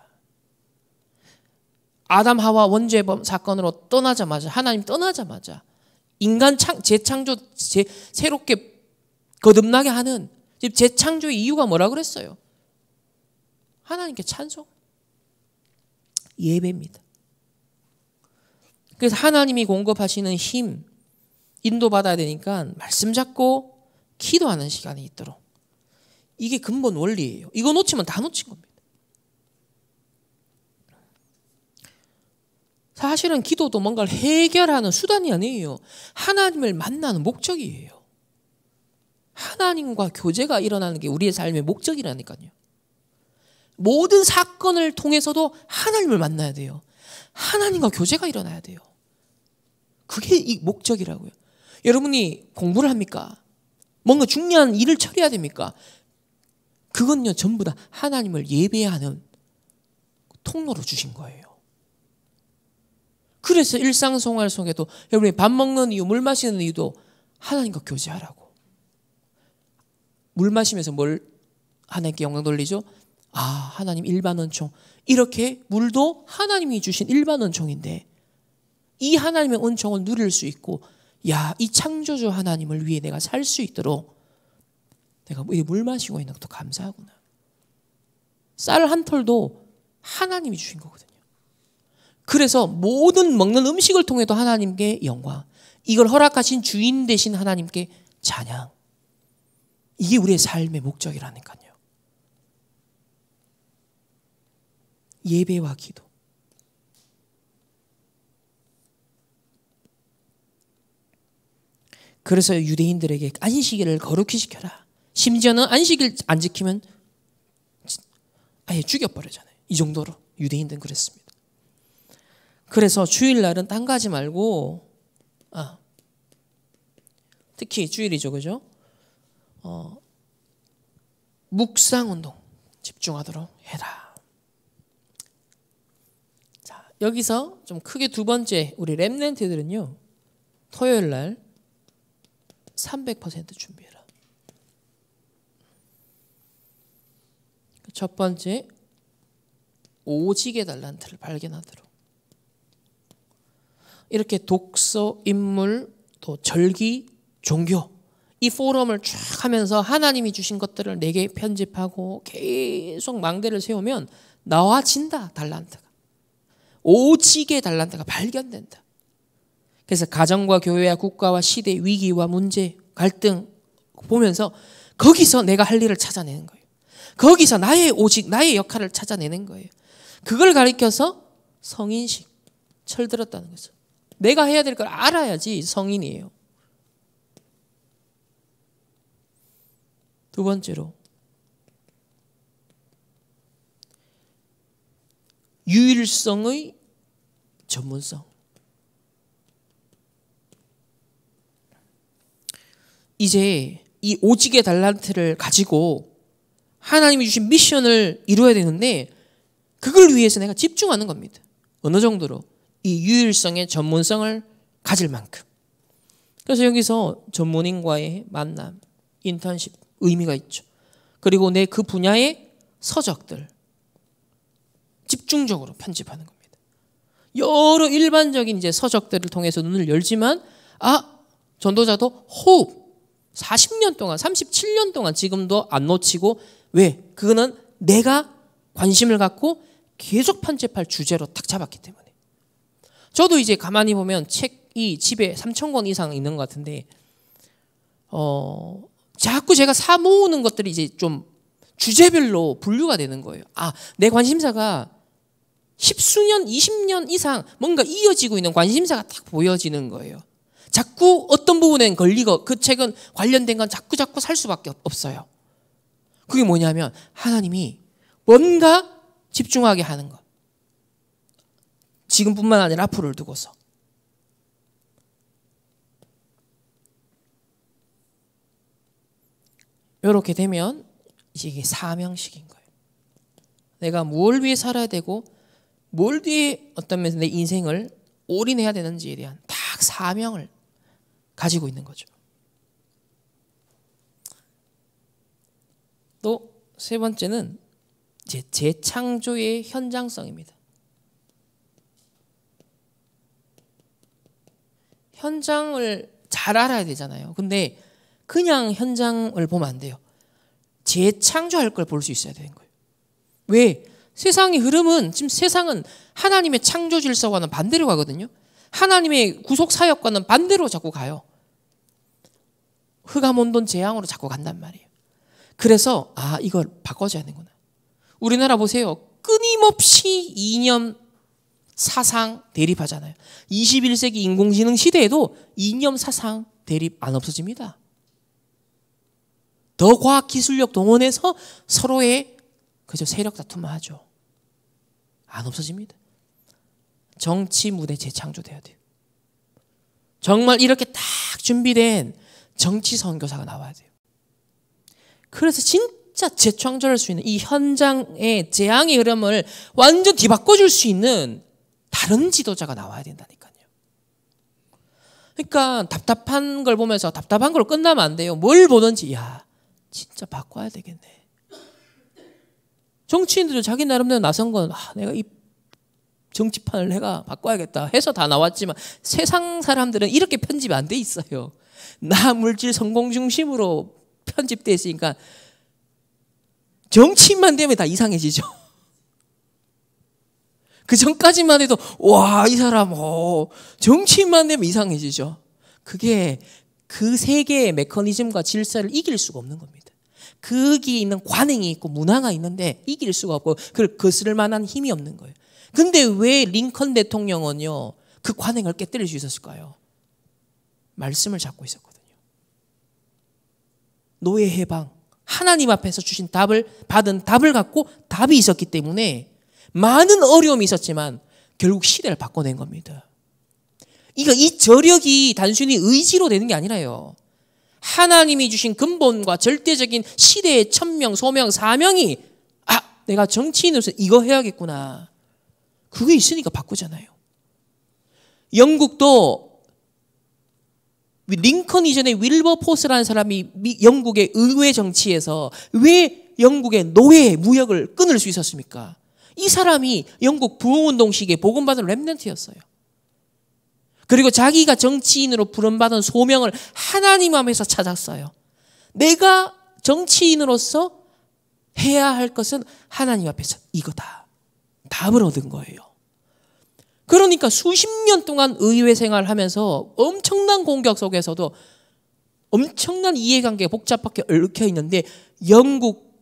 아담 하와 원죄범 사건으로 떠나자마자, 하나님 떠나자마자 인간 재창조, 새롭게 거듭나게 하는 재창조의 이유가 뭐라 그랬어요? 하나님께 찬송, 예배입니다. 그래서 하나님이 공급하시는 힘, 인도받아야 되니까 말씀 잡고 기도하는 시간이 있도록. 이게 근본 원리예요. 이거 놓치면 다 놓친 겁니다. 사실은 기도도 뭔가를 해결하는 수단이 아니에요. 하나님을 만나는 목적이에요. 하나님과 교제가 일어나는 게 우리의 삶의 목적이라니까요. 모든 사건을 통해서도 하나님을 만나야 돼요. 하나님과 교제가 일어나야 돼요. 그게 이 목적이라고요. 여러분이 공부를 합니까? 뭔가 중요한 일을 처리해야 됩니까? 그건요, 전부 다 하나님을 예배하는 통로로 주신 거예요. 그래서 일상생활 속에도 여러분이 밥 먹는 이유, 물 마시는 이유도 하나님과 교제하라고. 물 마시면서 뭘 하나님께 영광 돌리죠? 아, 하나님 일반 은총. 이렇게 물도 하나님이 주신 일반 은총인데 이 하나님의 은총을 누릴 수 있고, 야, 이 창조주 하나님을 위해 내가 살 수 있도록 내가 물 마시고 있는 것도 감사하구나. 쌀 한 톨도 하나님이 주신 거거든요. 그래서 모든 먹는 음식을 통해도 하나님께 영광, 이걸 허락하신 주인 되신 하나님께 찬양. 이게 우리의 삶의 목적이라니까요. 예배와 기도. 그래서 유대인들에게 안식일을 거룩히 지켜라. 심지어는 안식일 안 지키면 아예 죽여버리잖아요. 이 정도로 유대인들은 그랬습니다. 그래서 주일날은 딴 거 하지 말고, 특히 주일이죠, 그죠? 묵상운동 집중하도록 해라. 자, 여기서 좀 크게 두 번째, 우리 렘넌트들은요, 토요일날 300% 준비해라. 첫 번째, 오직의 달란트를 발견하도록. 이렇게 독서, 인물, 또 절기, 종교, 이 포럼을 쫙 하면서 하나님이 주신 것들을 내게 편집하고 계속 망대를 세우면 나와진다, 달란트가. 오직의 달란트가 발견된다. 그래서 가정과 교회와 국가와 시대, 위기와 문제, 갈등 보면서 거기서 내가 할 일을 찾아내는 거예요. 거기서 나의 오직, 나의 역할을 찾아내는 거예요. 그걸 가리켜서 성인식, 철들었다는 거죠. 내가 해야 될 걸 알아야지 성인이에요. 두 번째로, 유일성의 전문성. 이제 이 오직의 달란트를 가지고 하나님이 주신 미션을 이루어야 되는데 그걸 위해서 내가 집중하는 겁니다. 어느 정도로? 이 유일성의 전문성을 가질 만큼. 그래서 여기서 전문인과의 만남, 인턴십 의미가 있죠. 그리고 내 그 분야의 서적들 집중적으로 편집하는 겁니다. 여러 일반적인 이제 서적들을 통해서 눈을 열지만, 전도자도 호흡 40년 동안, 37년 동안 지금도 안 놓치고, 왜? 그거는 내가 관심을 갖고 계속 편집할 주제로 딱 잡았기 때문에. 저도 이제 가만히 보면 책이 집에 3,000권 이상 있는 것 같은데, 자꾸 제가 사 모으는 것들이 이제 좀 주제별로 분류가 되는 거예요. 아, 내 관심사가 10수년, 20년 이상 뭔가 이어지고 있는 관심사가 딱 보여지는 거예요. 자꾸 어떤 부분엔 걸리고 그 책은 관련된 건 자꾸 살 수밖에 없어요. 그게 뭐냐면 하나님이 뭔가 집중하게 하는 것. 지금뿐만 아니라 앞으로를 두고서. 이렇게 되면 이게 사명식인 거예요. 내가 뭘 위해 살아야 되고 뭘 위해 어떤 면에서 내 인생을 올인해야 되는지에 대한 딱 사명을 가지고 있는 거죠. 또 세 번째는 이제 재창조의 현장성입니다. 현장을 잘 알아야 되잖아요. 근데 그냥 현장을 보면 안 돼요. 재창조할 걸 볼 수 있어야 되는 거예요. 왜? 세상의 흐름은, 지금 세상은 하나님의 창조 질서와는 반대로 가거든요. 하나님의 구속 사역과는 반대로 자꾸 가요. 흑암온돈 재앙으로 자꾸 간단 말이에요. 그래서 이걸 바꿔줘야 되는구나. 우리나라 보세요. 끊임없이 이념 사상 대립하잖아요. 21세기 인공지능 시대에도 이념 사상 대립 안 없어집니다. 더 과학기술력 동원해서 서로의 그저 세력 다툼만 하죠. 안 없어집니다. 정치 무대 재창조돼야 돼요. 정말 이렇게 딱 준비된 정치 선교사가 나와야 돼요. 그래서 진짜 재창조할 수 있는 이 현장의 재앙의 흐름을 완전 뒤바꿔줄 수 있는 다른 지도자가 나와야 된다니까요. 그러니까 답답한 걸 보면서 답답한 걸로 끝나면 안 돼요. 뭘 보든지 진짜 바꿔야 되겠네. 정치인들도 자기 나름대로 나선 건 내가 이 정치판을 내가 바꿔야겠다 해서 다 나왔지만 세상 사람들은 이렇게 편집이 안 돼 있어요. 나 물질 성공 중심으로 편집돼 있으니까 정치인만 되면 다 이상해지죠. 그 전까지만 해도 이 사람 정치인만 되면 이상해지죠. 그게 그 세계의 메커니즘과 질서를 이길 수가 없는 겁니다. 거기에 있는 관행이 있고 문화가 있는데 이길 수가 없고 그걸 거스를 만한 힘이 없는 거예요. 근데 왜 링컨 대통령은요 그 관행을 깨뜨릴 수 있었을까요? 말씀을 잡고 있었거든요. 노예 해방, 하나님 앞에서 주신 받은 답을 갖고 답이 있었기 때문에 많은 어려움이 있었지만 결국 시대를 바꿔낸 겁니다. 이 저력이 단순히 의지로 되는 게 아니라요. 하나님이 주신 근본과 절대적인 시대의 천명, 소명, 사명이 내가 정치인으로서 이거 해야겠구나. 그게 있으니까 바꾸잖아요. 영국도 링컨 이전에 윌버포스라는 사람이 영국의 의회 정치에서 왜 영국의 노예 무역을 끊을 수 있었습니까? 이 사람이 영국 부흥운동 시기에 복음받은 렘넌트였어요. 그리고 자기가 정치인으로 부름받은 소명을 하나님 앞에서 찾았어요. 내가 정치인으로서 해야 할 것은 하나님 앞에서 이거다. 답을 얻은 거예요. 그러니까 수십 년 동안 의회 생활을 하면서 엄청난 공격 속에서도 엄청난 이해관계가 복잡하게 얽혀 있는데 영국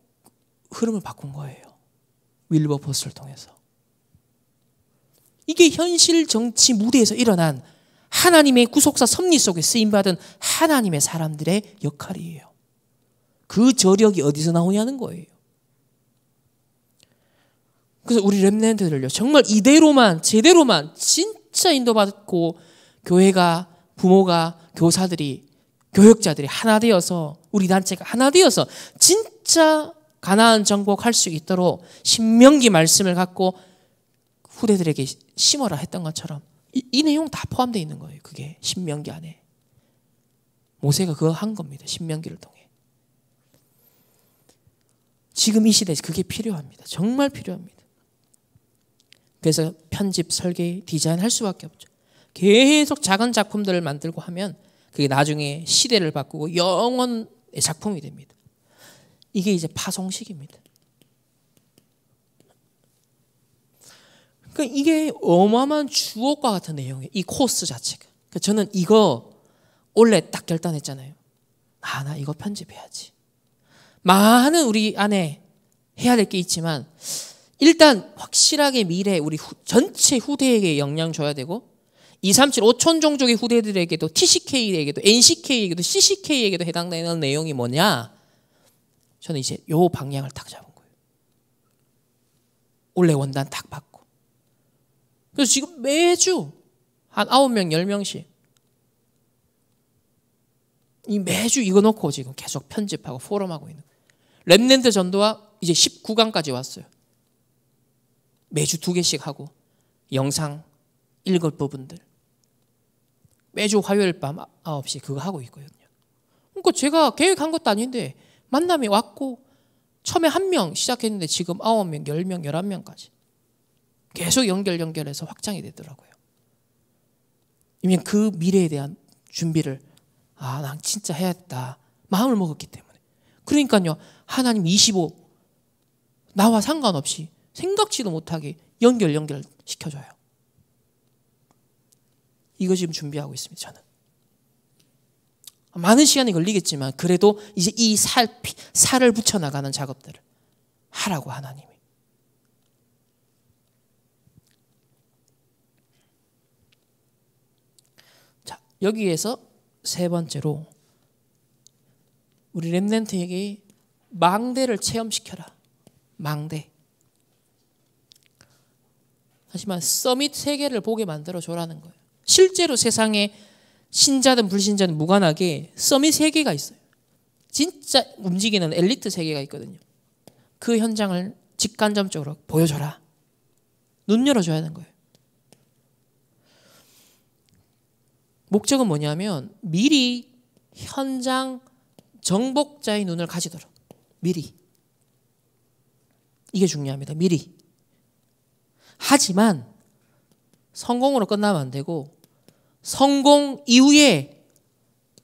흐름을 바꾼 거예요. 윌버포스를 통해서. 이게 현실 정치 무대에서 일어난 하나님의 구속사 섭리 속에 쓰임받은 하나님의 사람들의 역할이에요. 그 저력이 어디서 나오냐는 거예요. 그래서 우리 렘넌트들을요 정말 이대로만 제대로만 진짜 인도받고 교회가 부모가 교사들이 교역자들이 하나 되어서 우리 단체가 하나 되어서 진짜 가나안 정복할 수 있도록 신명기 말씀을 갖고 후대들에게 심어라 했던 것처럼 이 내용 다 포함되어 있는 거예요. 그게 신명기 안에 모세가 그거 한 겁니다. 신명기를 통해. 지금 이 시대에 그게 필요합니다. 정말 필요합니다. 그래서 편집, 설계, 디자인 할 수밖에 없죠. 계속 작은 작품들을 만들고 하면 그게 나중에 시대를 바꾸고 영원의 작품이 됩니다. 이게 이제 파송식입니다. 그러니까 이게 어마어마한 주옥과 같은 내용이에요. 이 코스 자체가. 그러니까 저는 이거 원래 딱 결단했잖아요. 나 이거 편집해야지. 많은 우리 안에 해야 될 게 있지만 일단 확실하게 미래 우리 전체 후대에게 영향 줘야 되고 237 5천 종족의 후대들에게도 TCK에게도 NCK에게도 CCK에게도 해당되는 내용이 뭐냐? 저는 이제 요 방향을 딱 잡은 거예요. 원래 원단 딱 받고. 그래서 지금 매주 한 9명, 10명씩 매주 이거 놓고 지금 계속 편집하고 포럼하고 있는 거예요. 렘넌트 전도와 이제 19강까지 왔어요. 매주 2개씩 하고 영상 읽을 부분들 매주 화요일 밤 9시 그거 하고 있거든요. 그러니까 제가 계획한 것도 아닌데 만남이 왔고 처음에 1명 시작했는데 지금 9명, 10명, 11명까지 계속 연결해서 확장이 되더라고요. 이미 그 미래에 대한 준비를 난 진짜 해야겠다 마음을 먹었기 때문에. 그러니까요, 하나님 25 나와 상관없이 생각지도 못하게 연결시켜줘요. 이거 지금 준비하고 있습니다. 저는 많은 시간이 걸리겠지만 그래도 이제 이 살을 붙여나가는 작업들을 하라고 하나님이. 자, 여기에서 세 번째로 우리 렘넌트에게 망대를 체험시켜라. 망대. 하지만 서밋 세계를 보게 만들어줘라는 거예요. 실제로 세상에 신자든 불신자든 무관하게 서밋 세계가 있어요. 진짜 움직이는 엘리트 세계가 있거든요. 그 현장을 직간접적으로 보여줘라. 눈 열어줘야 하는 거예요. 목적은 뭐냐면 미리 현장 정복자의 눈을 가지도록. 미리. 이게 중요합니다. 미리. 하지만 성공으로 끝나면 안 되고 성공 이후에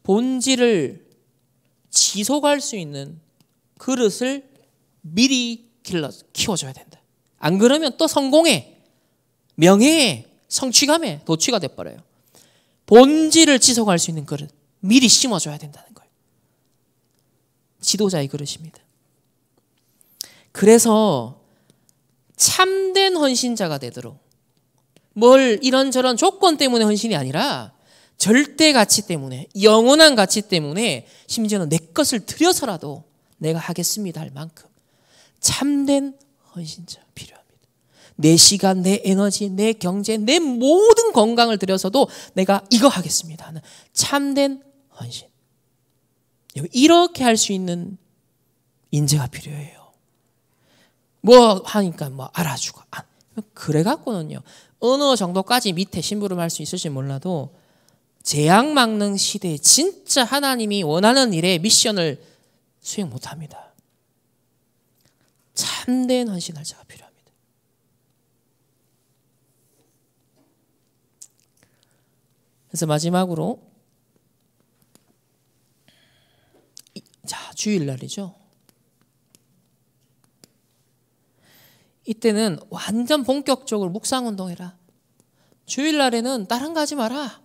본질을 지속할 수 있는 그릇을 미리 키워줘야 된다. 안 그러면 또 성공에, 명예에, 성취감에 도취가 돼버려요. 본질을 지속할 수 있는 그릇 미리 심어줘야 된다는 거예요. 지도자의 그릇입니다. 그래서 참된 헌신자가 되도록 뭘 이런저런 조건 때문에 헌신이 아니라 절대 가치 때문에, 영원한 가치 때문에, 심지어는 내 것을 들여서라도 내가 하겠습니다 할 만큼 참된 헌신자 필요합니다. 내 시간, 내 에너지, 내 경제, 내 모든 건강을 들여서도 내가 이거 하겠습니다 하는 참된 헌신. 이렇게 할 수 있는 인재가 필요해요. 뭐 하니까 뭐 알아주고. 그래 갖고는요, 어느 정도까지 밑에 심부름할 수 있을지 몰라도 재앙 막는 시대에 진짜 하나님이 원하는 일에 미션을 수행 못합니다. 참된 헌신할 자가 필요합니다. 그래서 마지막으로 자, 주일날이죠. 이때는 완전 본격적으로 묵상운동해라. 주일날에는 다른 거 하지 마라.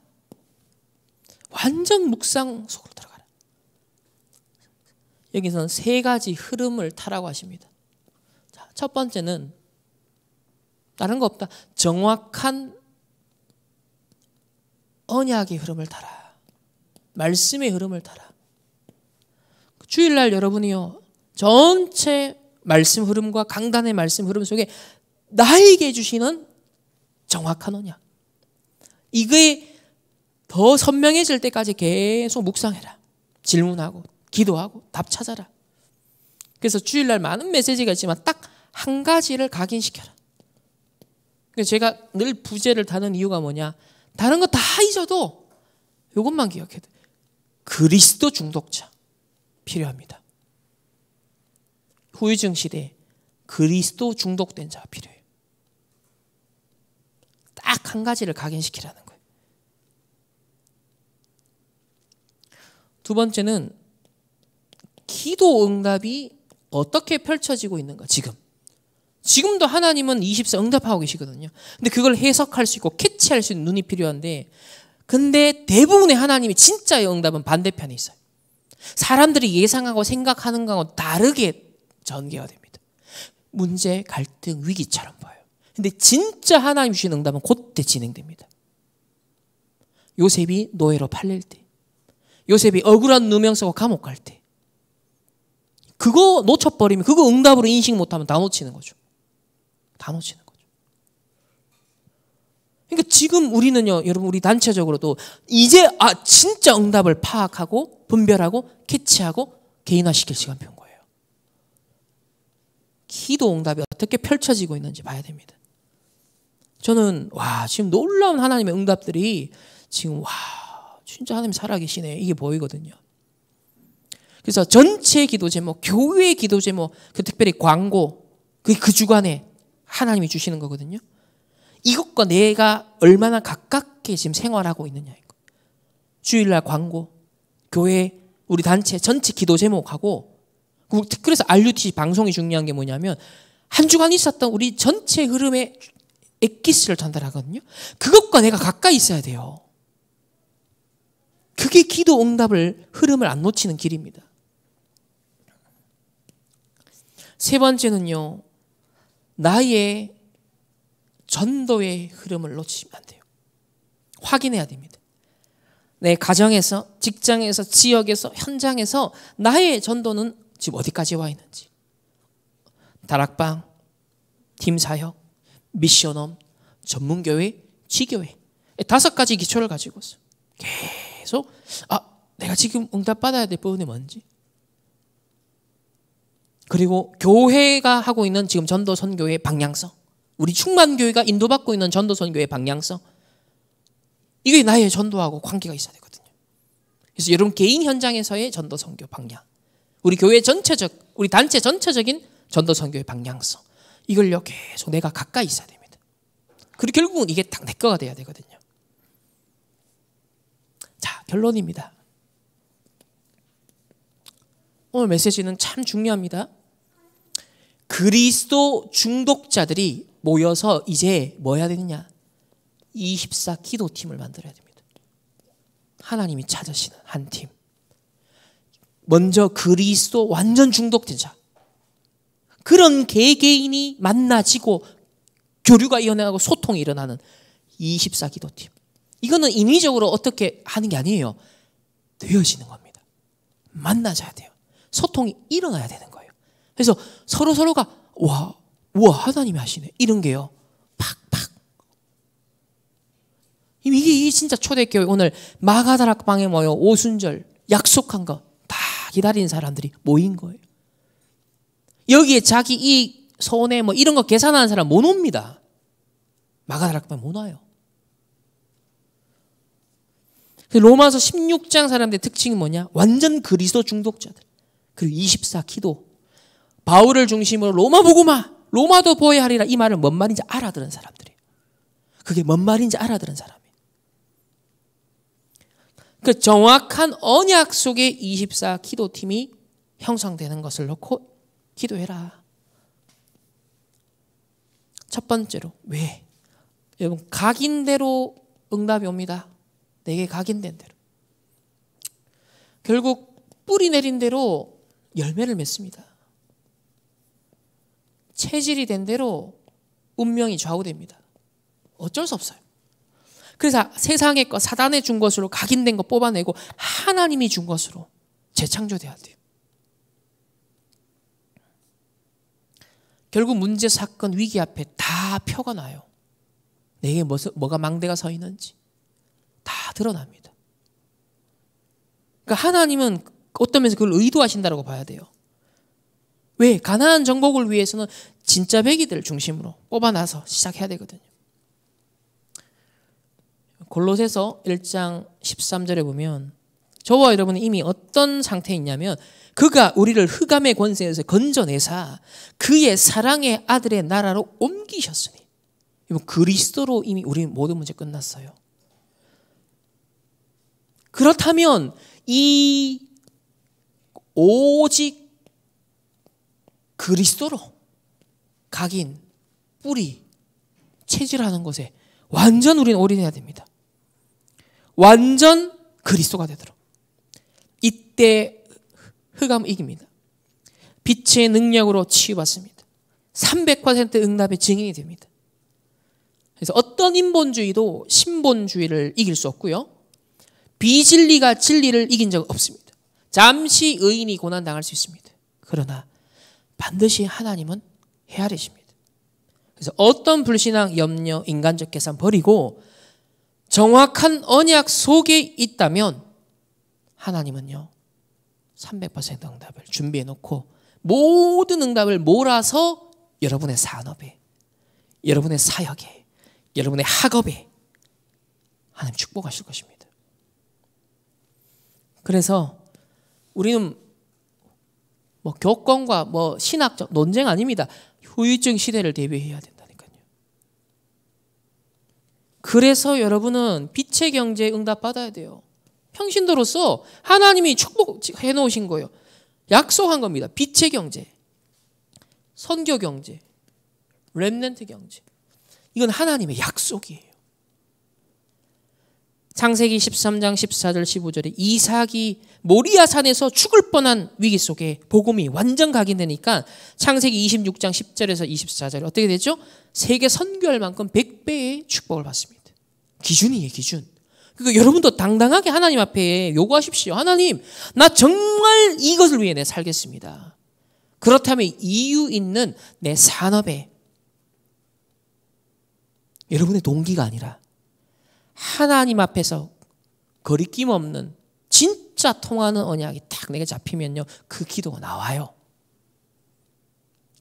완전 묵상 속으로 들어가라. 여기서는 3가지 흐름을 타라고 하십니다. 자, 첫 번째는 다른 거 없다. 정확한 언약의 흐름을 타라. 말씀의 흐름을 타라. 주일날 여러분이요, 전체 말씀 흐름과 강단의 말씀 흐름 속에 나에게 주시는 정확한 언약, 이게 더 선명해질 때까지 계속 묵상해라. 질문하고 기도하고 답 찾아라. 그래서 주일날 많은 메시지가 있지만 딱 한 가지를 각인시켜라. 그래서 제가 늘 부제를 다는 이유가 뭐냐, 다른 거 다 잊어도 이것만 기억해야 돼. 그리스도 중독자 필요합니다. 후유증 시대에 그리스도 중독된 자가 필요해요. 딱 한 가지를 각인시키라는 거예요. 두 번째는 기도 응답이 어떻게 펼쳐지고 있는가. 지금도 하나님은 24 응답하고 계시거든요. 근데 그걸 해석할 수 있고 캐치할 수 있는 눈이 필요한데, 근데 대부분의 하나님이 진짜의 응답은 반대편에 있어요. 사람들이 예상하고 생각하는 거하고 다르게 전개가 됩니다. 문제, 갈등, 위기처럼 보여요. 근데 진짜 하나님 주신 응답은 그때 진행됩니다. 요셉이 노예로 팔릴 때, 요셉이 억울한 누명 쓰고 감옥 갈 때, 그거 놓쳐버리면, 그거 응답으로 인식 못하면 다 놓치는 거죠. 다 놓치는 거죠. 그러니까 지금 우리는요, 여러분, 우리 단체적으로도 이제 진짜 응답을 파악하고 분별하고 캐치하고 개인화시킬 시간표인 거예요. 기도 응답이 어떻게 펼쳐지고 있는지 봐야 됩니다. 저는 지금 놀라운 하나님의 응답들이 지금 진짜 하나님 살아계시네, 이게 보이거든요. 그래서 전체 기도 제목, 교회 기도 제목, 특별히 광고, 그 주간에 하나님이 주시는 거거든요. 이것과 내가 얼마나 가깝게 지금 생활하고 있느냐. 주일날 광고, 교회, 우리 단체 전체 기도 제목하고, 그래서 RUTC 방송이 중요한 게 뭐냐면 한 주간 있었던 우리 전체 흐름의 엑기스를 전달하거든요. 그것과 내가 가까이 있어야 돼요. 그게 기도 응답을 흐름을 안 놓치는 길입니다. 세 번째는요, 나의 전도의 흐름을 놓치면 안 돼요. 확인해야 됩니다. 내 가정에서, 직장에서, 지역에서, 현장에서 나의 전도는 지금 어디까지 와 있는지. 다락방, 팀 사역, 미션홈, 전문교회, 지교회, 5가지 기초를 가지고 있어요. 계속 내가 지금 응답받아야 될 부분이 뭔지, 그리고 교회가 하고 있는 지금 전도 선교의 방향성, 우리 충만교회가 인도받고 있는 전도 선교의 방향성, 이게 나의 전도하고 관계가 있어야 되거든요. 그래서 여러분 개인 현장에서의 전도 선교 방향, 우리 교회 전체적, 우리 단체 전체적인 전도 선교의 방향성, 이걸요 계속 내가 가까이 있어야 됩니다. 그리고 결국은 이게 딱 내 거가 돼야 되거든요. 자, 결론입니다. 오늘 메시지는 참 중요합니다. 그리스도 중독자들이 모여서 이제 뭐 해야 되느냐? 24 기도팀을 만들어야 됩니다. 하나님이 찾으시는 한 팀. 먼저 그리스도 완전 중독된 자, 그런 개개인이 만나지고 교류가 일어나고 소통이 일어나는 24 기도팀. 이거는 인위적으로 어떻게 하는 게 아니에요. 되어지는 겁니다. 만나져야 돼요. 소통이 일어나야 되는 거예요. 그래서 서로가 우와 하나님이 하시네, 이런 게요 팍팍. 이게 진짜 초대교회. 오늘 마가다락방에 모여 오순절 약속한 거 다 기다리는 사람들이 모인 거예요. 여기에 자기 이 손해 이런 거 계산하는 사람 못 옵니다. 마가다락방에 못 와요. 로마서 16장 사람들의 특징이 뭐냐? 완전 그리스도 중독자들. 그리고 24 기도. 바울을 중심으로 로마 복음화, 로마도 보아야 하리라, 이 말은 뭔 말인지 알아들은 사람들이에요. 그게 뭔 말인지 알아들은 사람이에요. 그 정확한 언약 속에 24 기도팀이 형성되는 것을 놓고 기도해라. 첫 번째로, 왜? 여러분, 각인대로 응답이 옵니다. 내게 각인된 대로. 결국 뿌리 내린 대로 열매를 맺습니다. 체질이 된 대로 운명이 좌우됩니다. 어쩔 수 없어요. 그래서 세상의 것, 사단의 준 것으로 각인된 거 뽑아내고 하나님이 준 것으로 재창조돼야 돼요. 결국 문제, 사건, 위기 앞에 다 표가 나요. 내게 뭐가 망대가 서 있는지 다 드러납니다. 그러니까 하나님은 어떤 면에서 그걸 의도하신다고 봐야 돼요. 왜? 가나안 정복을 위해서는 진짜 백이들 중심으로 뽑아놔서 시작해야 되거든요. 골로새서 1장 13절에 보면 저와 여러분은 이미 어떤 상태에 있냐면 그가 우리를 흑암의 권세에서 건져내사 그의 사랑의 아들의 나라로 옮기셨으니, 그리스도로 이미 우리 모든 문제 끝났어요. 그렇다면 이 오직 그리스도로 각인, 뿌리, 체질하는 것에 완전 우리는 올인해야 됩니다. 완전 그리스도가 되도록. 이때 흑암 이깁니다. 빛의 능력으로 치유받습니다. 300% 응답의 증인이 됩니다. 그래서 어떤 인본주의도 신본주의를 이길 수 없고요. 비진리가 진리를 이긴 적 없습니다. 잠시 의인이 고난당할 수 있습니다. 그러나 반드시 하나님은 헤아리십니다. 그래서 어떤 불신앙, 염려, 인간적 계산 버리고 정확한 언약 속에 있다면 하나님은요 300% 응답을 준비해 놓고 모든 응답을 몰아서 여러분의 산업에, 여러분의 사역에, 여러분의 학업에 하나님 축복하실 것입니다. 그래서 우리는 교권과 신학적 논쟁 아닙니다. 후유증 시대를 대비해야 된다니까요. 그래서 여러분은 빛의 경제에 응답 받아야 돼요. 평신도로서 하나님이 축복해 놓으신 거예요. 약속한 겁니다. 빛의 경제, 선교 경제, 렘넌트 경제. 이건 하나님의 약속이에요. 창세기 13장 14절 15절에 이삭이 모리아 산에서 죽을 뻔한 위기 속에 복음이 완전 각인되니까 창세기 26장 10절에서 24절 어떻게 되죠? 세계 선교할 만큼 100배의 축복을 받습니다. 기준이에요, 기준. 그러니까 여러분도 당당하게 하나님 앞에 요구하십시오. 하나님, 나 정말 이것을 위해 내 살겠습니다. 그렇다면 이유 있는 내 산업에 여러분의 동기가 아니라 하나님 앞에서 거리낌 없는 진짜 통하는 언약이 딱 내게 잡히면요 그 기도가 나와요.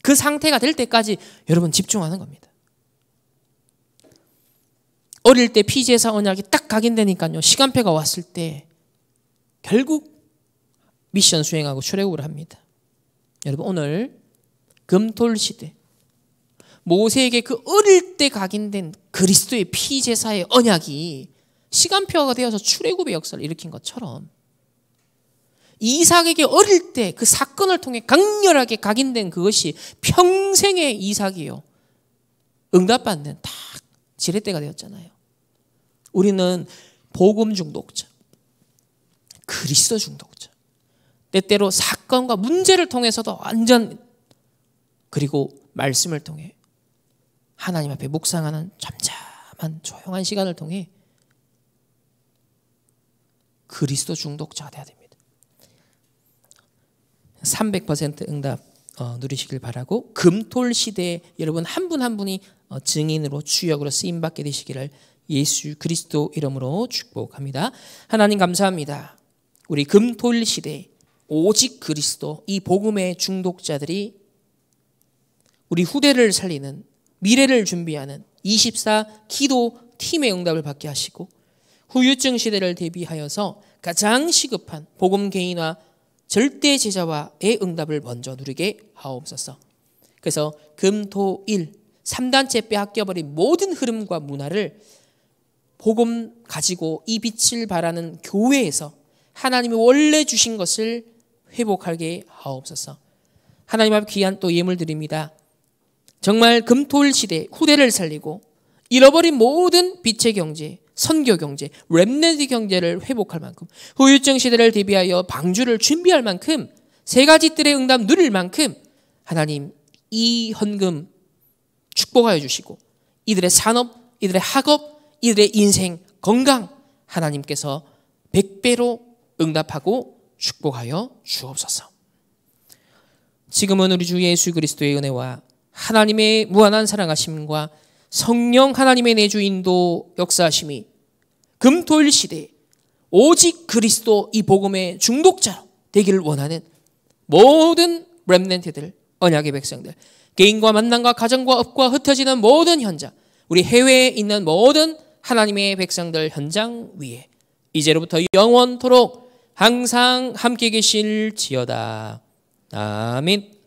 그 상태가 될 때까지 여러분 집중하는 겁니다. 어릴 때 피제사 언약이 딱 각인되니까요 시간표가 왔을 때 결국 미션 수행하고 출애굽을 합니다. 여러분 오늘 금토일시대 모세에게 그 어릴 때 각인된 그리스도의 피제사의 언약이 시간표가 되어서 출애굽의 역사를 일으킨 것처럼 이삭에게 어릴 때 그 사건을 통해 강렬하게 각인된 그것이 평생의 이삭이요 응답받는 딱 지렛대가 되었잖아요. 우리는 복음 중독자, 그리스도 중독자, 때때로 사건과 문제를 통해서도 완전 그리고 말씀을 통해 하나님 앞에 묵상하는 잠잠한 조용한 시간을 통해 그리스도 중독자가 되어야 됩니다. 300% 응답 누리시길 바라고 금토일 시대에 여러분 한 분 한 분이 증인으로 주역으로 쓰임받게 되시기를 예수 그리스도 이름으로 축복합니다. 하나님 감사합니다. 우리 금토일 시대에 오직 그리스도 이 복음의 중독자들이 우리 후대를 살리는 미래를 준비하는 24 기도 팀의 응답을 받게 하시고 후유증 시대를 대비하여서 가장 시급한 복음 개인화 절대 제자와의 응답을 먼저 누리게 하옵소서. 그래서 금토일 3단체 빼앗겨버린 모든 흐름과 문화를 복음 가지고 이 빛을 발하는 교회에서 하나님이 원래 주신 것을 회복하게 하옵소서. 하나님 앞에 귀한 또 예물 드립니다. 정말 금토일 시대 후대를 살리고 잃어버린 모든 빛의 경제, 선교 경제, 렘넌트 경제를 회복할 만큼 후유증 시대를 대비하여 방주를 준비할 만큼 세 가지 뜰의 응답 누릴 만큼 하나님 이 헌금 축복하여 주시고 이들의 산업, 이들의 학업, 이들의 인생, 건강 하나님께서 100배로 응답하고 축복하여 주옵소서. 지금은 우리 주 예수 그리스도의 은혜와 하나님의 무한한 사랑하심과 성령 하나님의 내주 인도 역사하심이 금토일 시대에 오직 그리스도 이 복음의 중독자로 되기를 원하는 모든 렘넌트들, 언약의 백성들, 개인과 만남과 가정과 업과 흩어지는 모든 현장, 우리 해외에 있는 모든 하나님의 백성들 현장 위에 이제로부터 영원토록 항상 함께 계실지어다. 아멘.